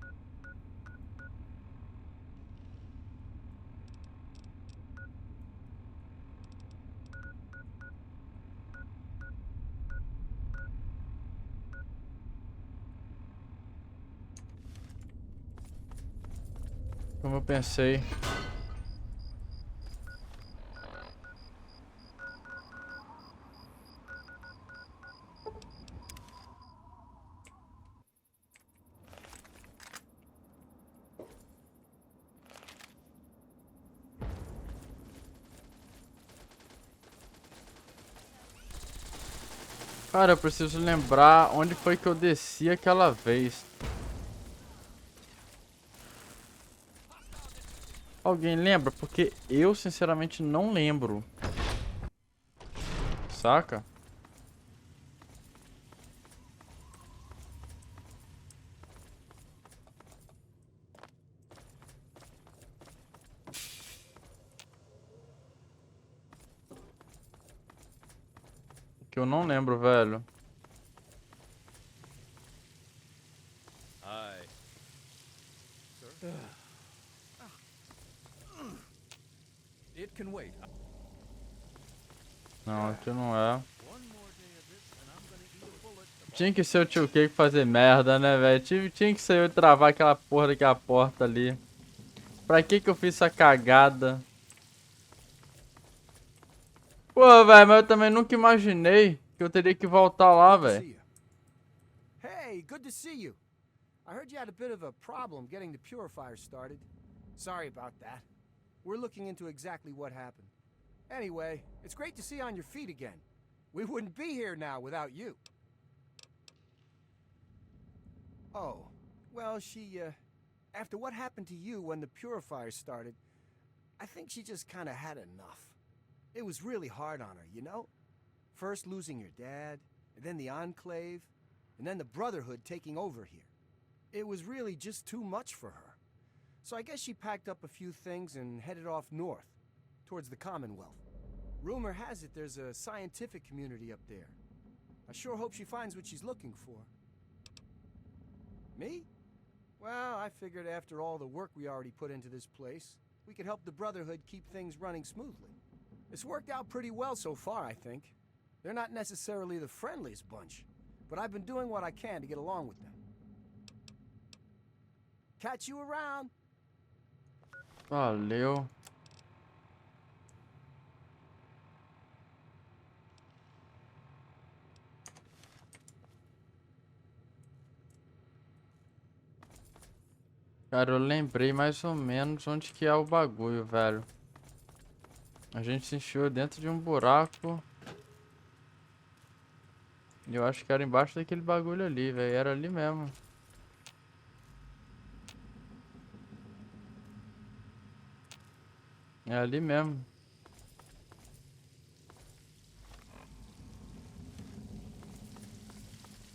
Como eu pensei. Cara, eu preciso lembrar onde foi que eu desci aquela vez. Alguém lembra? Porque eu, sinceramente, não lembro. Saca? Que eu não lembro, velho. Hi. Sir? It can wait. Não, aqui não é. Tinha que ser o tio Kheiku fazer merda, né, velho? Tinha que ser eu travar aquela porra daquela porta ali. Pra que eu fiz essa cagada? Pô, velho, mas eu também nunca imaginei que eu teria que voltar lá, velho. Hey, good to see you. I heard you had a bit of a problem getting the purifier started. Sorry about that. We're looking into exactly what happened. Anyway, it's great to see you on your feet again. We wouldn't be here now without you. Oh, well, after what happened to you when the purifier started, I think she just kind of had enough. It was really hard on her, you know? First losing your dad, and then the Enclave, and then the Brotherhood taking over here. It was really just too much for her. So I guess she packed up a few things and headed off north, towards the Commonwealth. Rumor has it there's a scientific community up there. I sure hope she finds what she's looking for. Me? Well, I figured after all the work we already put into this place, we could help the Brotherhood keep things running smoothly. It's worked out pretty well so far, I think. They're not necessarily the friendliest bunch, but I've been doing what I can to get along with them. Catch you around. Valeu. Cara, eu lembrei mais ou menos onde que é o bagulho, velho. A gente se enfiou dentro de um buraco. E eu acho que era embaixo daquele bagulho ali, velho. Era ali mesmo. É ali mesmo.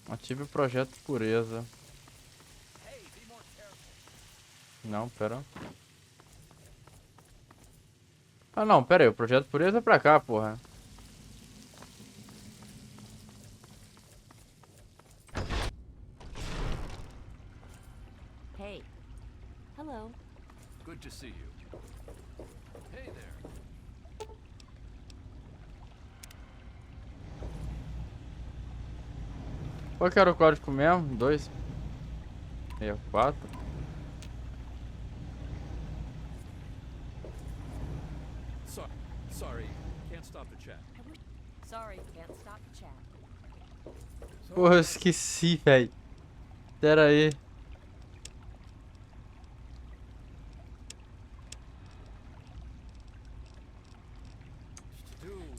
Ative o projeto Pureza. Não, pera. Ah, não, pera aí. O projeto Pureza é pra cá, porra. Hey. Hello. Good to see you. Hey there. Qual que era o código mesmo? 2, 64. Sorry, can't stop the chat. Sorry, can't stop the chat. Porra, eu esqueci, velho. Pera aí.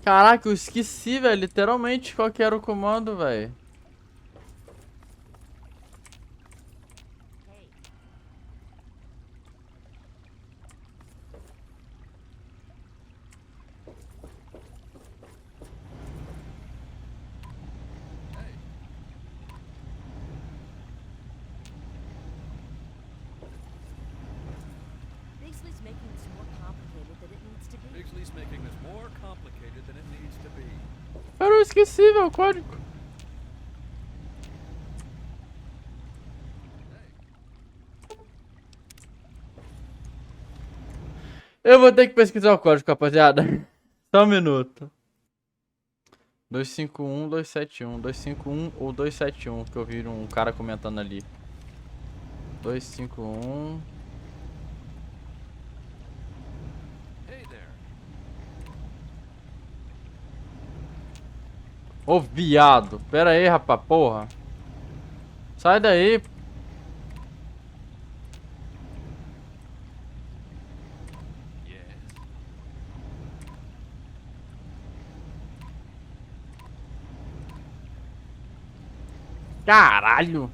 Caraca, eu esqueci, velho. Literalmente qual que era o comando, velho. Bigsley's making this more complicated than it needs to be. Cara, eu esqueci, velho, o código. Eu vou ter que pesquisar o código, rapaziada. Só um minuto. 251, 271. 251 ou 271, que eu vi um cara comentando ali. 251. Ô, viado. Pera aí, rapaz, porra. Sai daí. Caralho!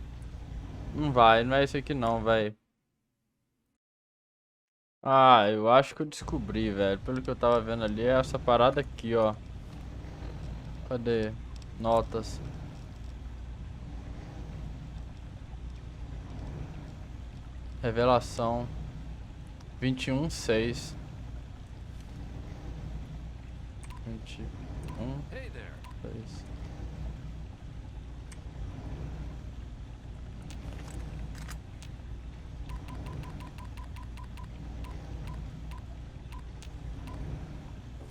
Não vai, não é esse aqui não, velho. Ah, eu acho que eu descobri, velho. Pelo que eu tava vendo ali, é essa parada aqui, ó. Cadê? Notas. Revelação. 21/6. 21/6.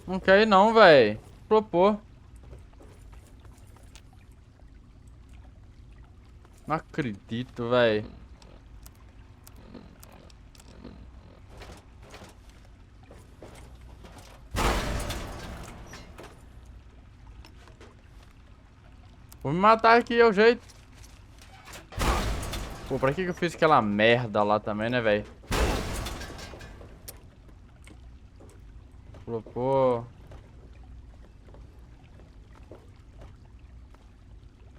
Não quer ir não, véi. Flopou. Não acredito, véi. Vou me matar aqui, é o jeito. Pô, pra que eu fiz aquela merda lá também, né, véi? Flopou.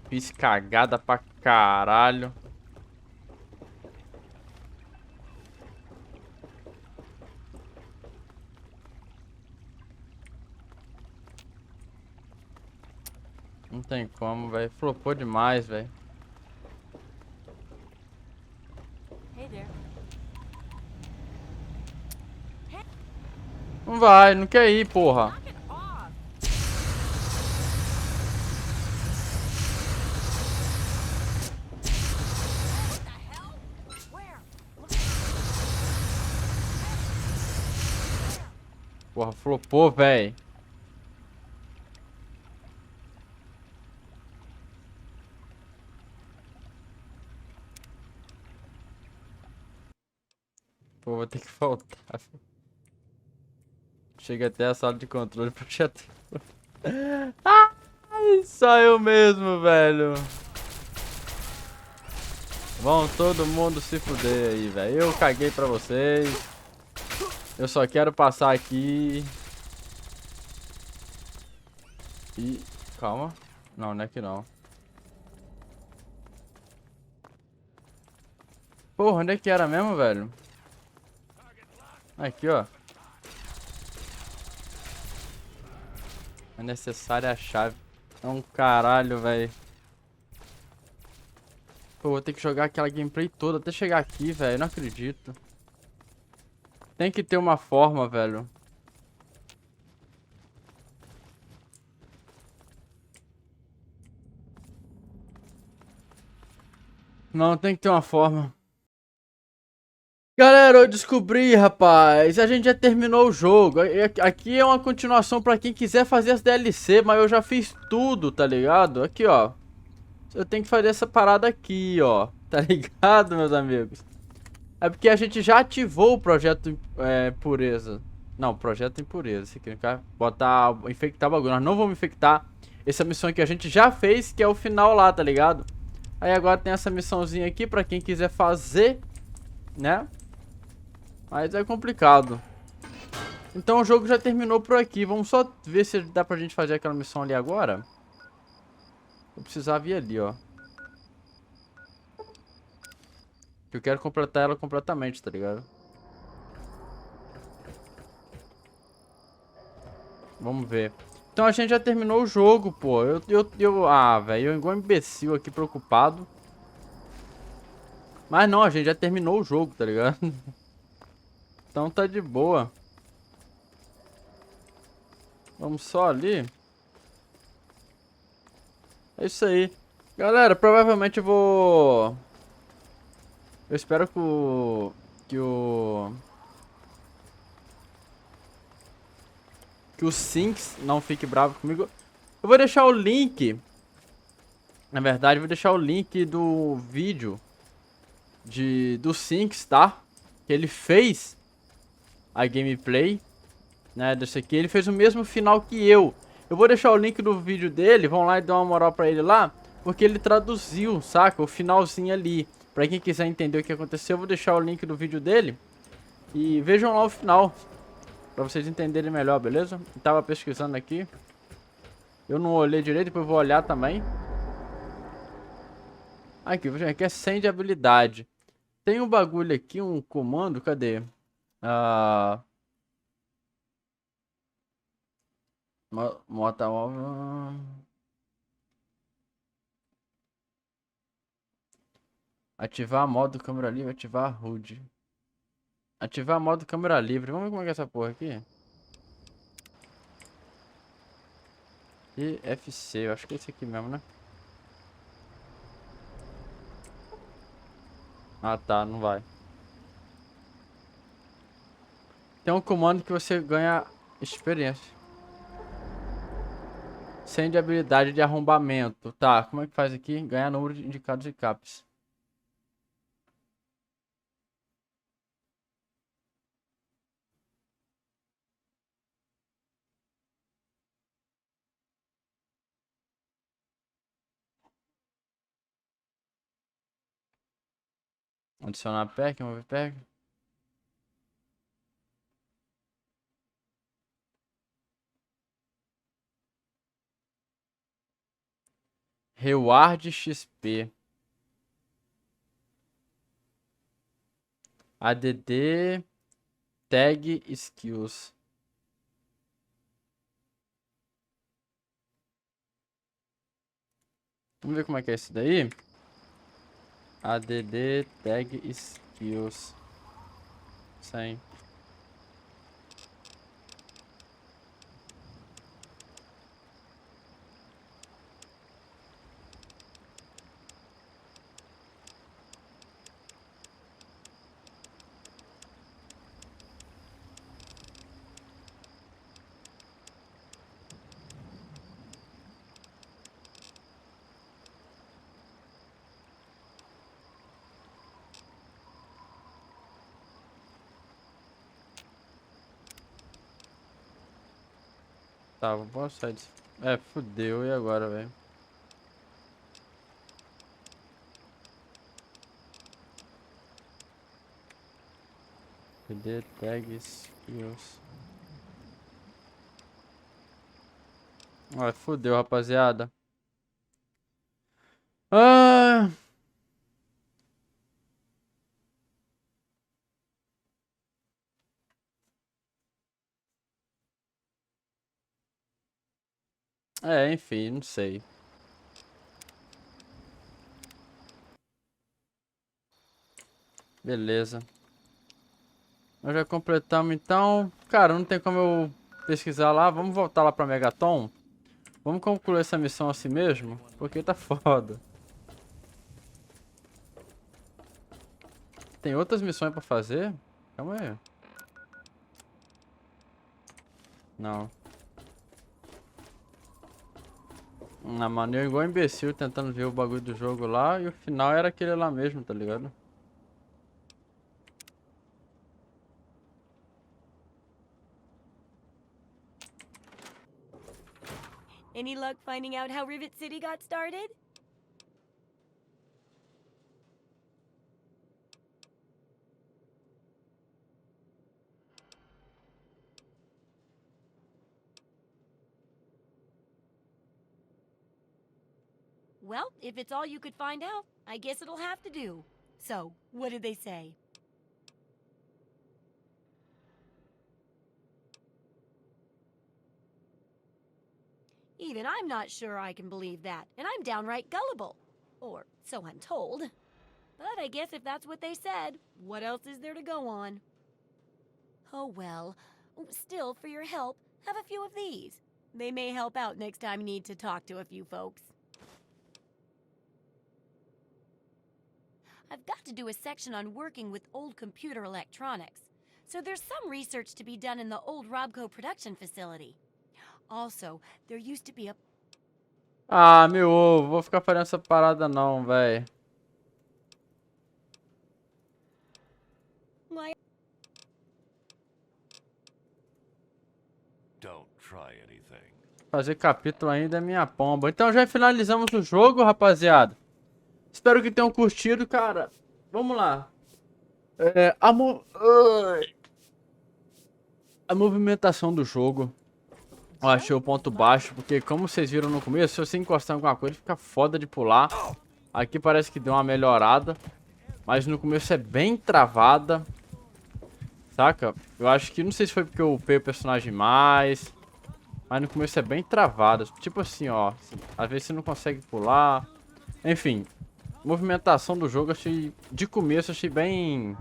Fiz cagada pra caralho. Não tem como, velho. Flopou demais, velho. Hey there. Não vai, não quer ir, porra. Porra, flopou, velho. Pô, vou ter que voltar. Chega até a sala de controle pra já ter... Ai, só eu mesmo, velho. Vão todo mundo se fuder aí, velho. Eu caguei pra vocês. Eu só quero passar aqui. E... Calma. Não, não é que não. Porra, onde é que era mesmo, velho? Aqui, ó. É necessária a chave. É um caralho, velho. Pô, vou ter que jogar aquela gameplay toda até chegar aqui, velho. Não acredito. Tem que ter uma forma, velho. Não, tem que ter uma forma. Galera, eu descobri, rapaz. A gente já terminou o jogo. Aqui é uma continuação pra quem quiser fazer as DLC, mas eu já fiz tudo, tá ligado? Aqui, ó. Eu tenho que fazer essa parada aqui, ó. Tá ligado, meus amigos? É porque a gente já ativou o projeto pureza. Não, projeto impureza. Esse aqui, botar, infectar o bagulho. Nós não vamos infectar. Essa missão aqui a gente já fez, que é o final lá, tá ligado? Aí agora tem essa missãozinha aqui pra quem quiser fazer, né? Mas é complicado. Então o jogo já terminou por aqui. Vamos só ver se dá pra gente fazer aquela missão ali agora. Vou precisar vir ali, ó. Eu quero completar ela completamente, tá ligado? Vamos ver. Então a gente já terminou o jogo, pô. Ah, velho, eu igual um imbecil aqui preocupado. Mas não, a gente já terminou o jogo, tá ligado? Então tá de boa. Vamos só ali. É isso aí. Galera, provavelmente eu vou... Eu espero que o Sinks não fique bravo comigo. Eu vou deixar o link. Na verdade, eu vou deixar o link do vídeo do Sinks, tá? Que ele fez a gameplay, né, desse aqui. Ele fez o mesmo final que eu. Eu vou deixar o link do vídeo dele. Vão lá e dar uma moral pra ele lá, porque ele traduziu, saca? O finalzinho ali. Pra quem quiser entender o que aconteceu, eu vou deixar o link do vídeo dele. E vejam lá o final, pra vocês entenderem melhor, beleza? Eu tava pesquisando aqui. Eu não olhei direito, depois eu vou olhar também. Aqui, você quer 100 de habilidade. Tem um bagulho aqui, um comando, cadê? Mota... Ativar modo câmera livre, ativar HUD. Ativar modo câmera livre. Vamos ver como é que é essa porra aqui. E FC, eu acho que é esse aqui mesmo, né? Ah tá, não vai. Tem um comando que você ganha experiência. 100 de habilidade de arrombamento. Tá, como é que faz aqui? Ganhar número de indicados de caps. Adicionar pack, vamos ver pack. Reward XP. ADD Tag Skills. Vamos ver como é que é isso daí. ADD Tag Skills. 100. Tá, vou sair disso. É, fudeu. E agora, velho? ADD Tag Skills. Olha, fudeu, rapaziada. Ah... É, enfim, não sei. Beleza. Nós já completamos então. Cara, não tem como eu pesquisar lá. Vamos voltar lá pra Megaton. Vamos concluir essa missão assim mesmo. Porque tá foda. Tem outras missões pra fazer? Calma aí. Não. Na maneira igual imbecil tentando ver o bagulho do jogo lá. E o final era aquele lá mesmo, tá ligado? Any luck finding out how Rivet City got started? Well, if it's all you could find out, I guess it'll have to do. So, what did they say? Even I'm not sure I can believe that, and I'm downright gullible. Or so I'm told. But I guess if that's what they said, what else is there to go on? Oh well. Still, for your help, have a few of these. They may help out next time you need to talk to a few folks. I've got to do a section on working with old computer electronics. So there's some research to be done in the old Robco production facility. Also, there used to be a... Ah, meu ovo, vou ficar fazendo essa parada não, véi. Fazer capítulo ainda é minha pomba. Então já finalizamos o jogo, rapaziada. Espero que tenham curtido, cara. Vamos lá. A movimentação do jogo. Eu achei o ponto baixo, porque como vocês viram no começo, se você encostar em alguma coisa, fica foda de pular. Aqui parece que deu uma melhorada. Mas no começo é bem travada. Saca? Eu acho que, não sei se foi porque eu upei o personagem mais. Mas no começo é bem travada. Tipo assim, ó. Às vezes você não consegue pular. Enfim. Movimentação do jogo, achei... De começo, achei bem...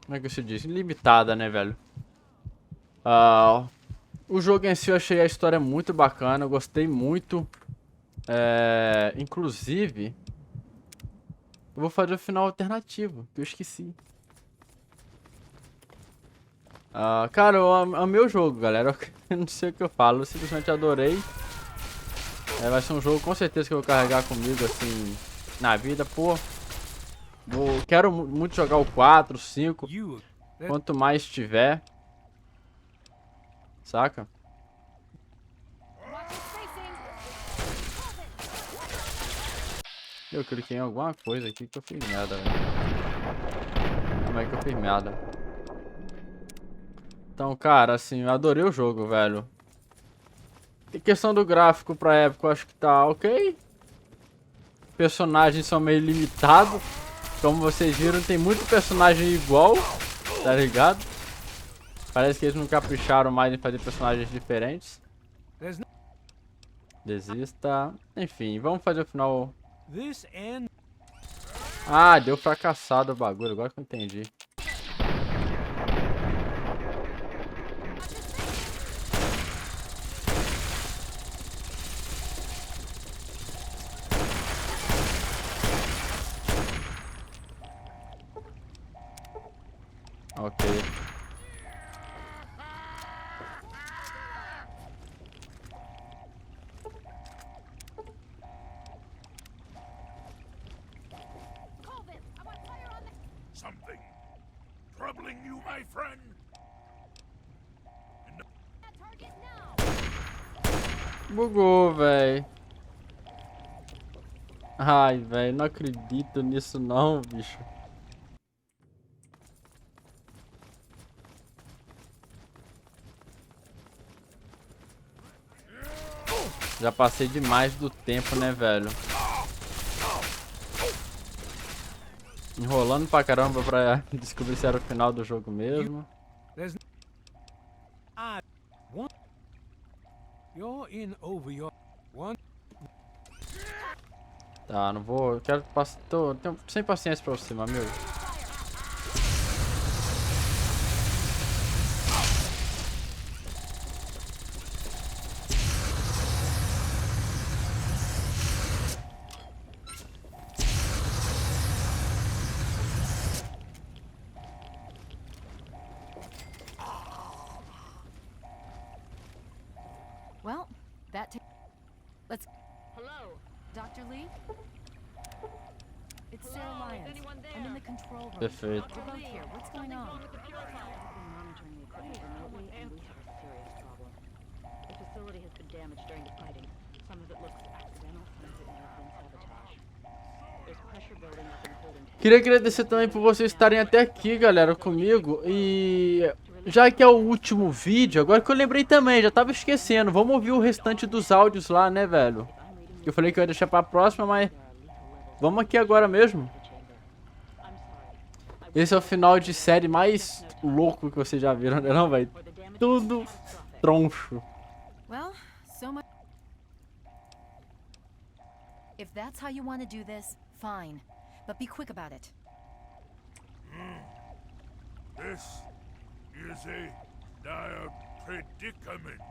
Como é que se diz? Limitada, né, velho? O jogo em si, eu achei a história muito bacana. Eu gostei muito. Inclusive... Eu vou fazer o final alternativo, que eu esqueci. Cara, eu amei o jogo, galera. Eu não sei o que eu falo, eu simplesmente adorei. Vai ser um jogo com certeza que eu vou carregar comigo, assim, na vida, pô. Quero muito jogar o 4, o 5. Quanto mais tiver. Saca? Eu cliquei em alguma coisa aqui que eu fiz merda, velho. Como é que eu fiz merda? Então, cara, assim, eu adorei o jogo, velho. Em questão do gráfico pra época, eu acho que tá ok. Personagens são meio limitados. Como vocês viram, tem muito personagem igual, tá ligado? Parece que eles não capricharam mais em fazer personagens diferentes. Desista. Enfim, vamos fazer o final. Ah, deu fracassado o bagulho, agora que eu entendi. Ok. Something troubling you, my friend? Bugou, véi. Ai, véi, não acredito nisso não, bicho. Já passei demais do tempo, né, velho? Enrolando pra caramba pra descobrir se era o final do jogo mesmo. Tá, não vou... Eu quero passar... Tô sem paciência pra você, meu amigo. Well, let's... Hello? Dr. Lee? It's Sarah Lyons. I'm in the control room. Perfeito. We're both here. What's going on? I've been monitoring the equipment remotely, and we have a serious problem. The facility has been damaged during the fighting. Some of it looks accidental, some of it may have been sabotage. There's pressure building up in the holding tank. Queria agradecer também por vocês estarem até aqui, galera, comigo. E... já que é o último vídeo, agora que eu lembrei também, já tava esquecendo. Vamos ouvir o restante dos áudios lá, né, velho? Eu falei que eu ia deixar pra próxima, mas... vamos aqui agora mesmo. Esse é o final de série mais louco que vocês já viram, né, não, velho? Tudo troncho. Well, so much... If that's how you want to do this, fine. But be quick about it. This is a dire predicament.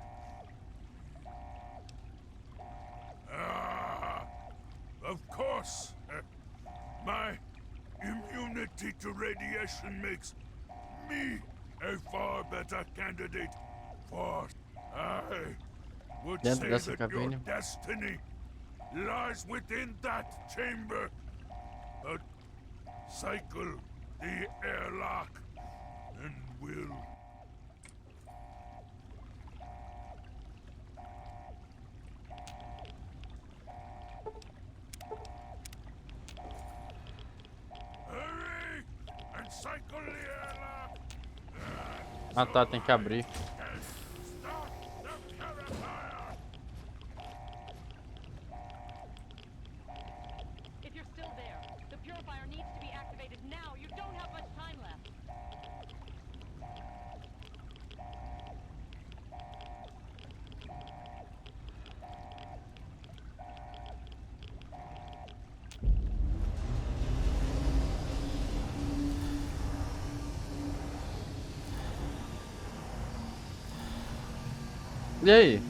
Of course. My immunity to radiation makes me a far better candidate for... I would say that your destiny lies within that chamber. But cycle the airlock and we'll... Ah tá, tem que abrir. E aí?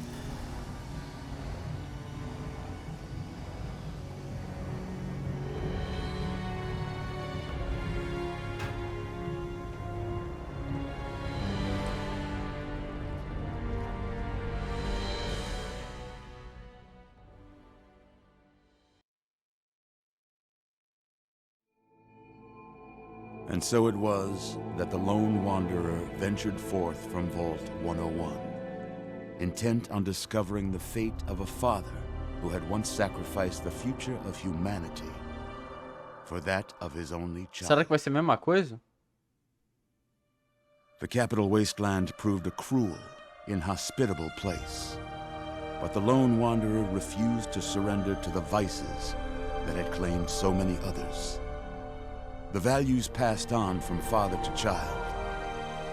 And so it was that the lone wanderer ventured forth from Vault 101, intent on discovering the fate of a father who had once sacrificed the future of humanity for that of his only child. Será que vai ser a mesma coisa? The capital wasteland proved a cruel, inhospitable place, but the lone wanderer refused to surrender to the vices that had claimed so many others. The values passed on from father to child: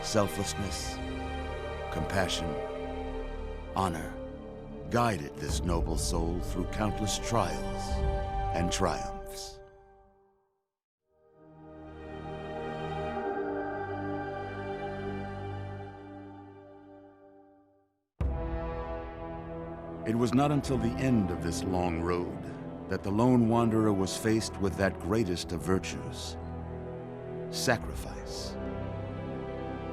selflessness, compassion, honor, guided this noble soul through countless trials and triumphs. It was not until the end of this long road that the lone wanderer was faced with that greatest of virtues: sacrifice.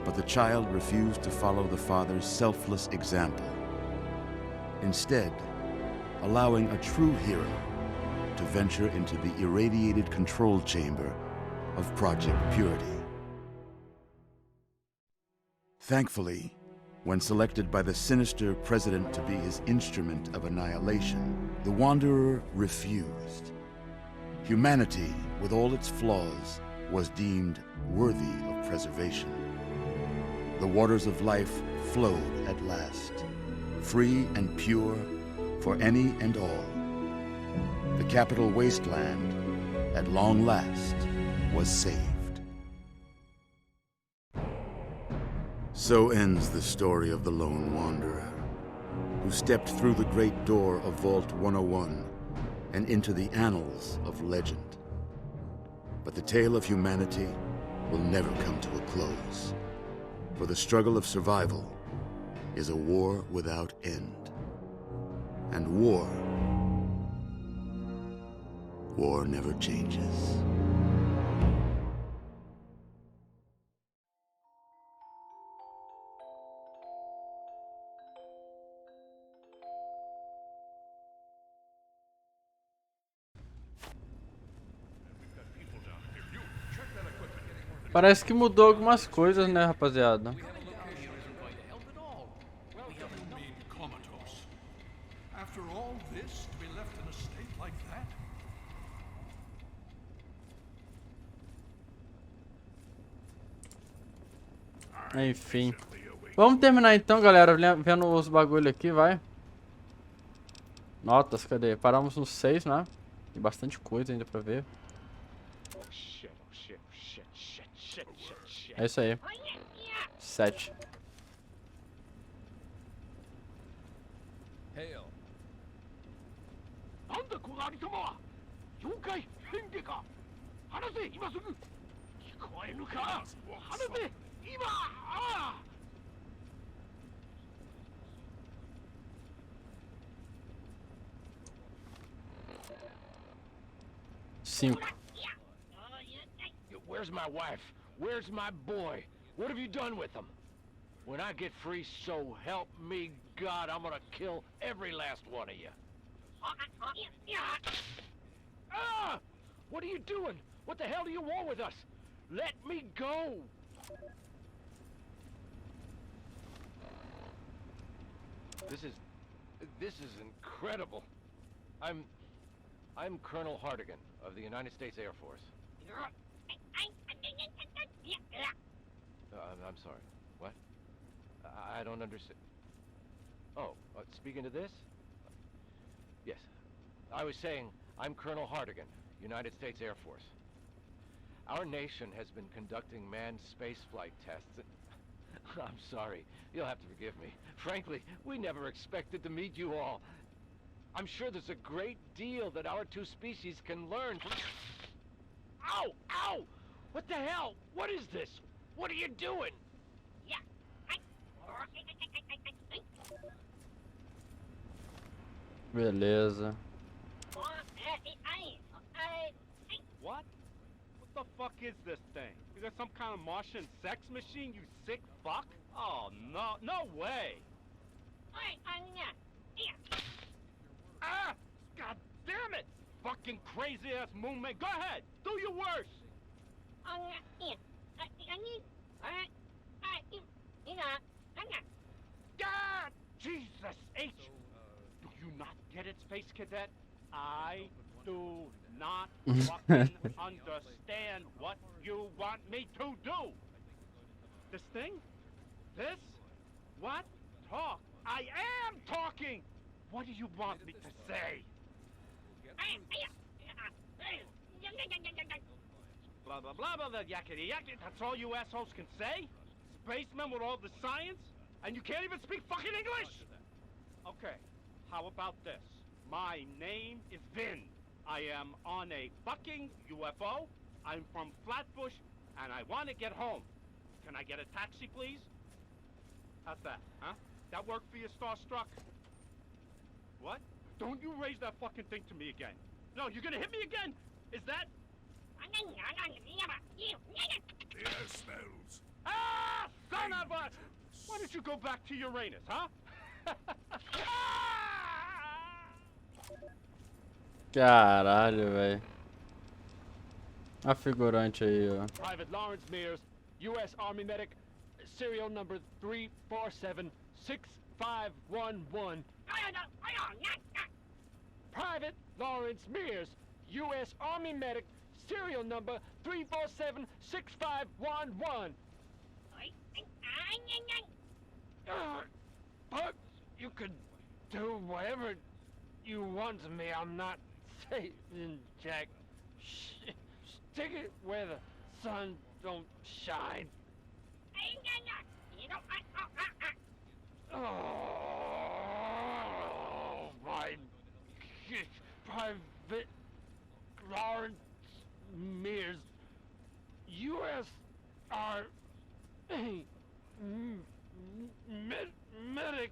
But the child refused to follow the father's selfless example, instead allowing a true hero to venture into the irradiated control chamber of Project Purity. Thankfully, when selected by the sinister president to be his instrument of annihilation, the Wanderer refused. Humanity, with all its flaws, was deemed worthy of preservation. The waters of life flowed at last, free and pure for any and all. The capital wasteland, at long last, was saved. So ends the story of the lone wanderer, who stepped through the great door of Vault 101 and into the annals of legend. But the tale of humanity will never come to a close, for the struggle of survival is a war without end. And war never changes. Parece que mudou algumas coisas, né, rapaziada? After all this, to be left in a state like that? Enfim. Vamos terminar então, galera, vendo os bagulho aqui, vai. Notas, cadê? Paramos no 6, né? Tem bastante coisa ainda pra ver. É isso aí. 7. Hail. なんだこのありさまは。妖怪変化か。話せ今すぐ。聞こえぬか。話せ今。ああ。 5. Where's my wife? Where's my boy? What have you done with them? When I get free, so help me God, I'm gonna kill every last one of you. Ah! What are you doing? What the hell do you want with us? Let me go! This is incredible. I'm Colonel Hardigan of the United States Air Force. I'm sorry. What? I don't understand. Oh, speaking to this? Yes. I was saying, I'm Colonel Hardigan, United States Air Force. Our nation has been conducting manned spaceflight tests. I'm sorry. You'll have to forgive me. Frankly, we never expected to meet you all. I'm sure there's a great deal that our two species can learn from... Ow! Ow! What the hell? What is this? What are you doing? Beleza. What? What the fuck is this thing? Is that some kind of Martian sex machine, you sick fuck? Oh, no, no way! Ah! God damn it! Fucking crazy ass moon man. Go ahead! Do your worst! God! Jesus H! Do you not get it, Space Cadet? I do not fucking understand what you want me to do! This thing? This? What? Talk! I am talking! What do you want me to say? Blah, blah, blah, blah, blah, yakety yakety. That's all you assholes can say? Spacemen with all the science? And you can't even speak fucking English? Okay, how about this? My name is Vin. I am on a fucking UFO. I'm from Flatbush, and I want to get home. Can I get a taxi, please? How's that, huh? That work for you, Starstruck? What? Don't you raise that fucking thing to me again. No, you're gonna hit me again? Is that... The air smells. Ah! Son of a... Why don't you go back to Uranus, huh? Caralho, velho. A figurante aí, ó. Private Lawrence Mears, U.S. Army Medic, serial number 3476511. Private Lawrence Mears, U.S. Army Medic, serial number 3476511. But you could do whatever you want to me. I'm not Satan, Jack. Stick it where the sun don't shine. Oh, my Private Lawrence Mears, U.S. Medic.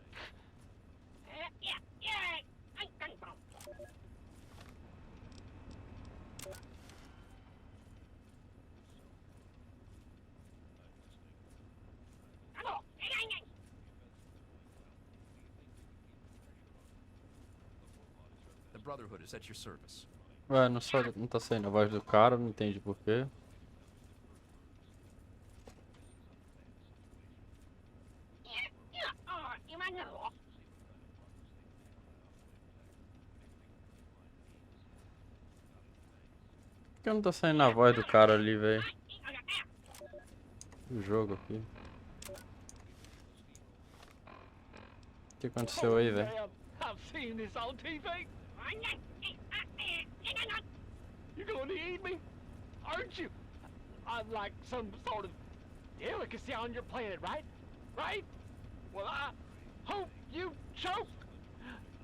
The Brotherhood is at your service. Ué, não tá saindo a voz do cara, não entendi por quê. Por que não tá saindo a voz do cara ali, velho? O jogo aqui. O que aconteceu aí, velho? I've seen this on TV. You're going to eat me, aren't you? I'm like some sort of delicacy on your planet, right? Right? Well, I hope you choke.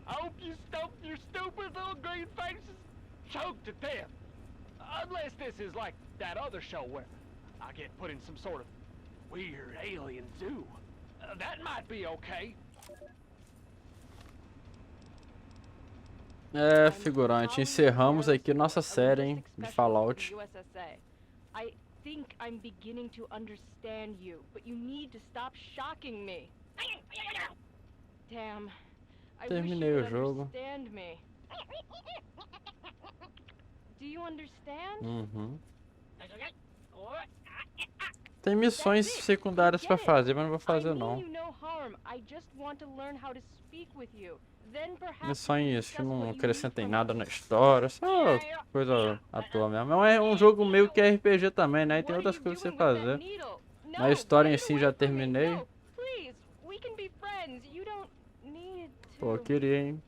I hope you stump your stupid little green faces choke to death. Unless this is like that other show where I get put in some sort of weird alien zoo. That might be okay. É, figurante, encerramos aqui nossa série, hein, de Fallout. I think I'm beginning to understand you, but you need to stop shocking me. Damn. I wish you Terminei o would jogo. understand me. Do you understand? Uhum. Tem missões secundárias pra fazer, mas não vou fazer não. You no harm. I just want to learn how to speak with you. Then perhaps Missões que não acrescentem nada na história, só coisa à toa mesmo. É um jogo meio que RPG também, né? E tem outras coisas pra você fazer. A história em si já terminei. Pô, eu queria, hein?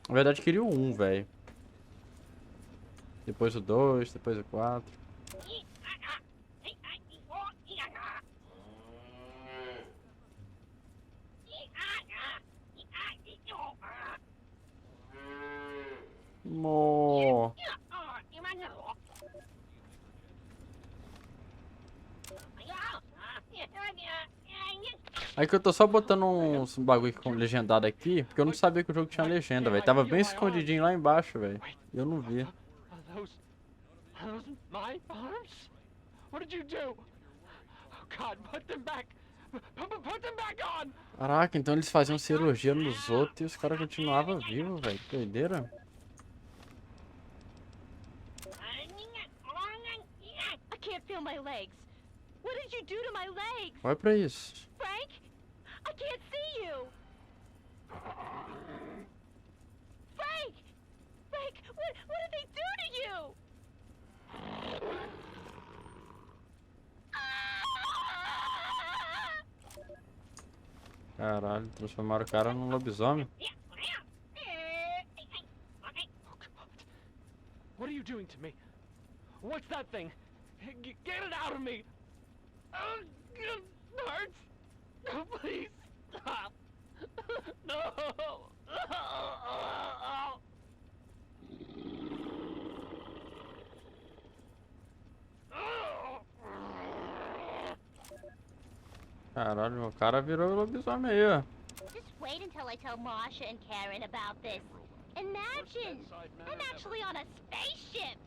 Na verdade, eu queria o 1, velho. Depois o 2, depois o 4. Mo. Aí que eu tô só botando uns bagulho com legendado aqui, porque eu não sabia que o jogo tinha legenda, velho. Tava bem escondidinho lá embaixo, velho. E eu não vi. Are those my arms? What did you do? Oh God, put them back. Put them back on. Caraca, então eles faziam cirurgia nos outros e os caras continuavam vivos, velho. Que doideira. I can't feel my legs. What did you do to my legs? Vai pra isso. Frank? I can't see you. Frank! Frank, what did they do to you? Caralho, transformaram o cara num lobisomem. What are you doing to me? What's that thing? Get it out of me! It hurts! Please stop! No! Caralho, o cara virou lobisomem aí, ó. Just wait until I tell Marsha and Karen about this. Imagine! I'm actually on a spaceship!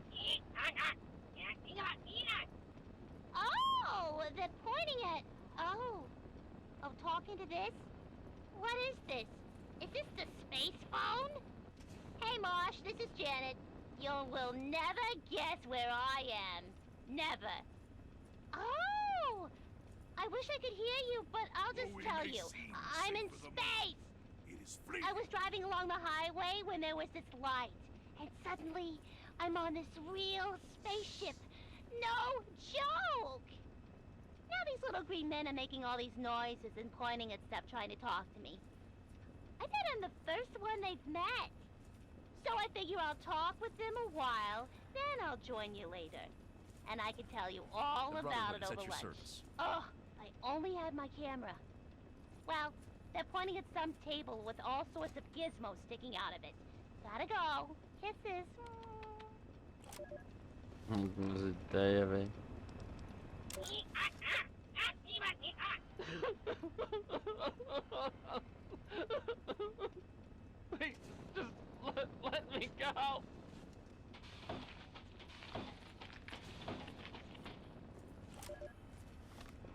Oh, they're pointing at... Oh, talking to this? What is this? Is this the space phone? Hey, Marsh, this is Janet. You will never guess where I am. Never. Oh! I wish I could hear you, but I'll just tell you. I'm in space! I was driving along the highway when there was this light. And suddenly, I'm on this real spaceship. No joke! Now these little green men are making all these noises and pointing at stuff trying to talk to me. I bet I'm the first one they've met. So I figure I'll talk with them a while, then I'll join you later. And I can tell you all about it over lunch. Oh, I only have my camera. Well, they're pointing at some table with all sorts of gizmos sticking out of it. Gotta go. Kisses. Não ideia, velho. Please, just let me go.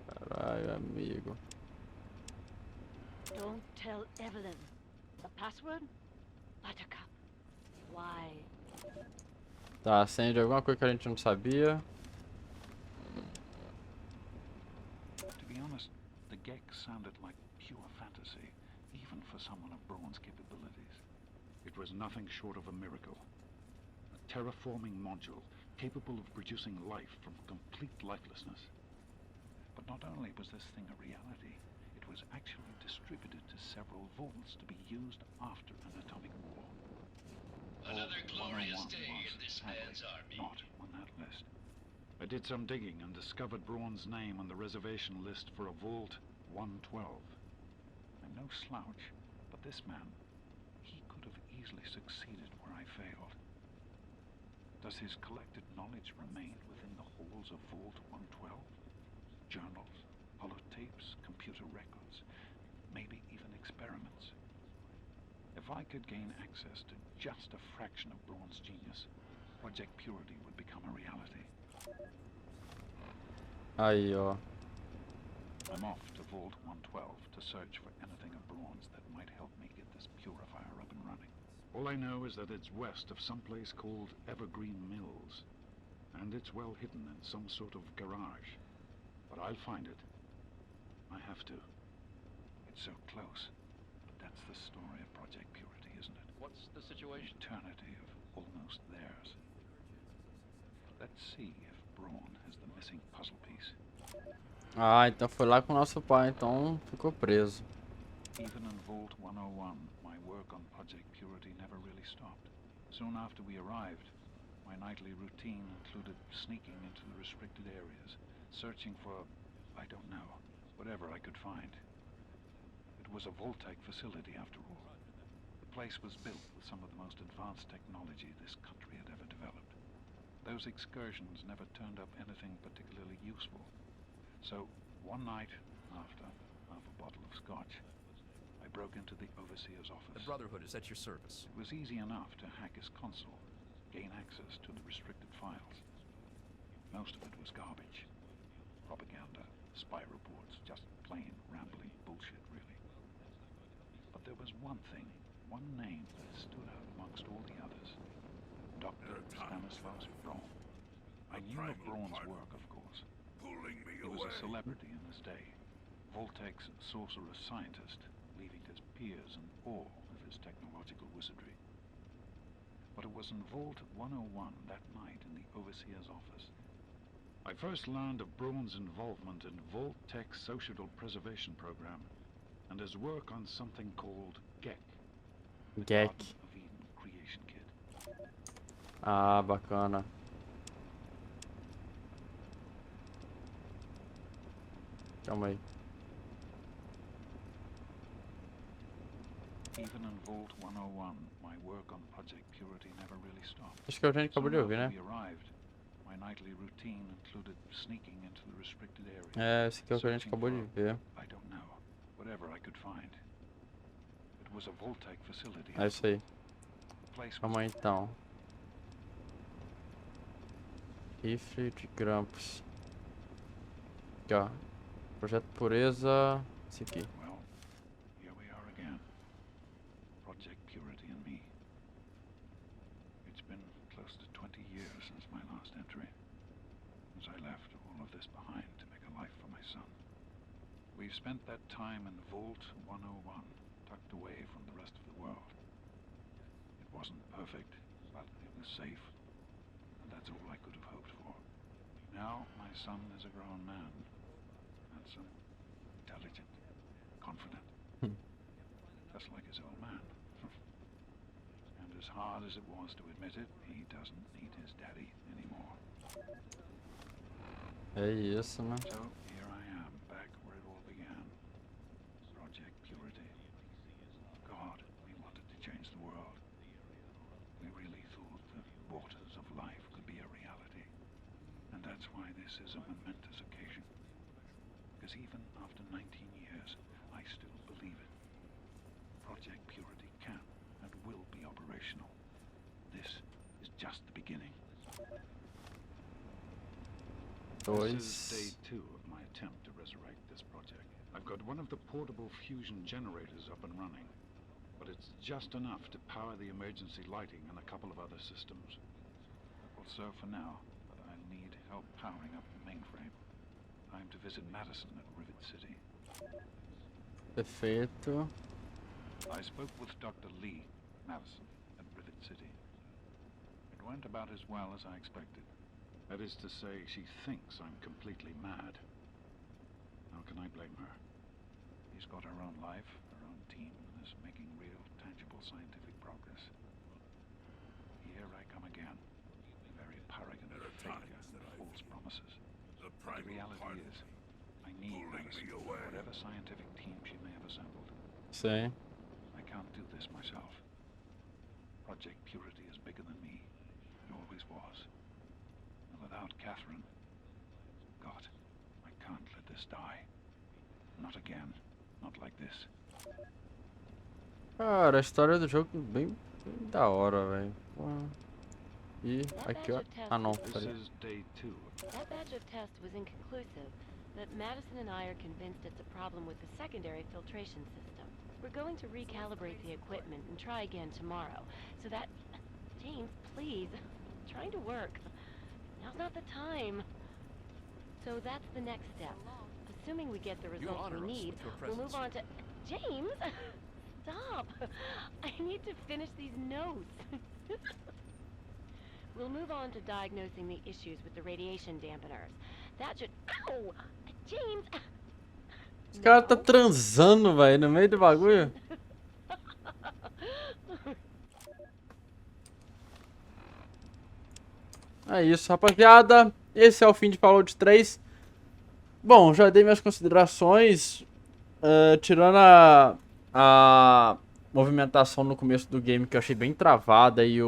Caralho, amigo. Don't tell Evelyn. The password? Buttercup. Why? Tá, acende alguma coisa que a gente não sabia. To be honest, the Gex sounded like pure fantasy, even for someone of Braun's capabilities. It was nothing short of a miracle. A terraforming module capable of producing life from complete lifelessness. But not only was this thing a reality, it was actually distributed to several vaults to be used after an atomic war. Another glorious Vault day 101 in this was, man's army. not on that list. I did some digging and discovered Braun's name on the reservation list for a Vault 112. I'm no slouch, but this man, he could have easily succeeded where I failed. Does his collected knowledge remain within the halls of Vault 112? Journals, holotapes, computer records, maybe even experiments. If I could gain access to just a fraction of Braun's genius, Project Purity would become a reality. Aí, ó. I'm off to Vault 112 to search for anything of Braun's that might help me get this purifier up and running. All I know is that it's west of some place called Evergreen Mills, and it's well hidden in some sort of garage. But I'll find it. I have to. It's so close. But that's the story of Project Purity, isn't it? What's the situation? Eternity of almost theirs. Let's see if Braun has the missing puzzle piece. Ah, então foi lá com o nosso pai, então ficou preso. Even in Vault 101, my work on Project Purity never really stopped. Soon after we arrived, my nightly routine included sneaking into the restricted areas, searching for, I don't know, whatever I could find. It was a Vault-type facility after all. The place was built with some of the most advanced technology this country had ever developed. Those excursions never turned up anything particularly useful. So, one night after, half a bottle of scotch, I broke into the overseer's office. The Brotherhood is at your service. It was easy enough to hack his console, gain access to the restricted files. Most of it was garbage. Propaganda, spy reports, just plain rambling bullshit, really. But there was one thing, one name that stood out amongst all the others. Dr. Stanislaus Braun. I knew of Braun's work, of course. He was a celebrity in his day. Voltec's sorcerer scientist, leaving his peers in awe of his technological wizardry. But it was in Vault 101 that night in the overseer's office I first learned of Braun's involvement in Voltec's social preservation program and his work on something called GEC. GEC. Ah, bacana. Calma aí. Even in Vault 101, my work on Project Purity never really stopped. Acho que a gente acabou de ouvir, né? My nightly routine included sneaking into the restricted area. É, esse aqui é o que a gente acabou de ver. I don't know. Whatever I could find. It was a Voltec facility. É isso aí. Vamos aí então. Rifle de grampos. Aqui, ó. Projeto Pureza. Esse aqui. Well, here we are again. Project Purity and me. It's been close to 20 years since my last entry. As I left all of this behind to make a life for my son. We've spent that time in Vault 101, tucked away from the rest of the world. It wasn't perfect, but it was safe. And that's all I could have hoped for. Now, my son is a grown man. Handsome, intelligent, confident. Just like his old man. And as hard as it was to admit it, he doesn't need his daddy anymore. É isso, né? So, here I am, back where it all began. Project Purity. God, we wanted to change the world. We really thought the waters of life could be a reality. And that's why this is a momentous occasion. Because even after 19 years, I still believe it. Project Purity can and will be operational. This is just the beginning. This is day 2 of my attempt to resurrect this project. I've got one of the portable fusion generators up and running, but it's just enough to power the emergency lighting and a couple of other systems. That will serve for now, but I'll need help powering up the mainframe. Time to visit Madison at Rivet City. Perfeito. I spoke with Dr. Lee, Madison, at Rivet City. It went about as well as I expected. That is to say, she thinks I'm completely mad. How can I blame her? She's got her own life, her own team, and is making real, tangible scientific progress. Here I come again, very paragon of failure and false promises. The reality is, I need Madison for whatever scientific team she may have assembled. Sim. I can't do this myself. Project Purity is bigger than me. It always was. And without Catherine, God, I can't let this die. Not again. Not like this. Cara, a história do jogo é bem da hora, velho. E aqui, ó. Ah, não. That batch of tests was inconclusive, but Madison and I are convinced it's a problem with the secondary filtration system. We're going to recalibrate the equipment and try again tomorrow, so that... James, please. I'm trying to work. Now's not the time. So that's the next step. Assuming we get the results we need, we'll move on to... James! Stop! I need to finish these notes. We'll move on to diagnosing the issues with the radiation dampeners. That should... Ow! James! Esse cara tá transando, velho, no meio do bagulho. É isso, rapaziada. Esse é o fim de Fallout 3. Bom, já dei minhas considerações. Tirando a movimentação no começo do game, que eu achei bem travada, e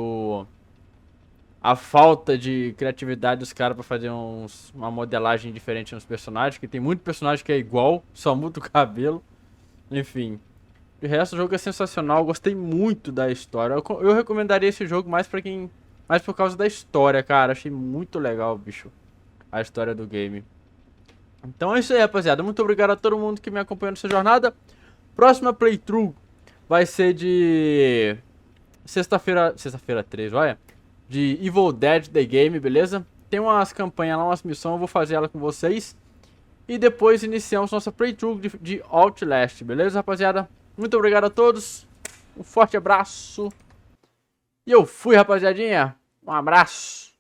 a falta de criatividade dos caras pra fazer uma modelagem diferente nos personagens, que tem muito personagem que é igual, só muda o cabelo. Enfim. De resto, o jogo é sensacional, eu gostei muito da história. Eu recomendaria esse jogo mais pra quem... mais por causa da história, cara. Achei muito legal, bicho, a história do game. Então é isso aí, rapaziada. Muito obrigado a todo mundo que me acompanhou nessa jornada. Próxima playthrough vai ser de... Sexta-feira 13, olha. De Evil Dead The Game, beleza? Tem umas campanhas lá, umas missões, eu vou fazer ela com vocês. E depois iniciamos nossa playthrough de Outlast, beleza, rapaziada? Muito obrigado a todos. Um forte abraço. E eu fui, rapaziadinha. Um abraço.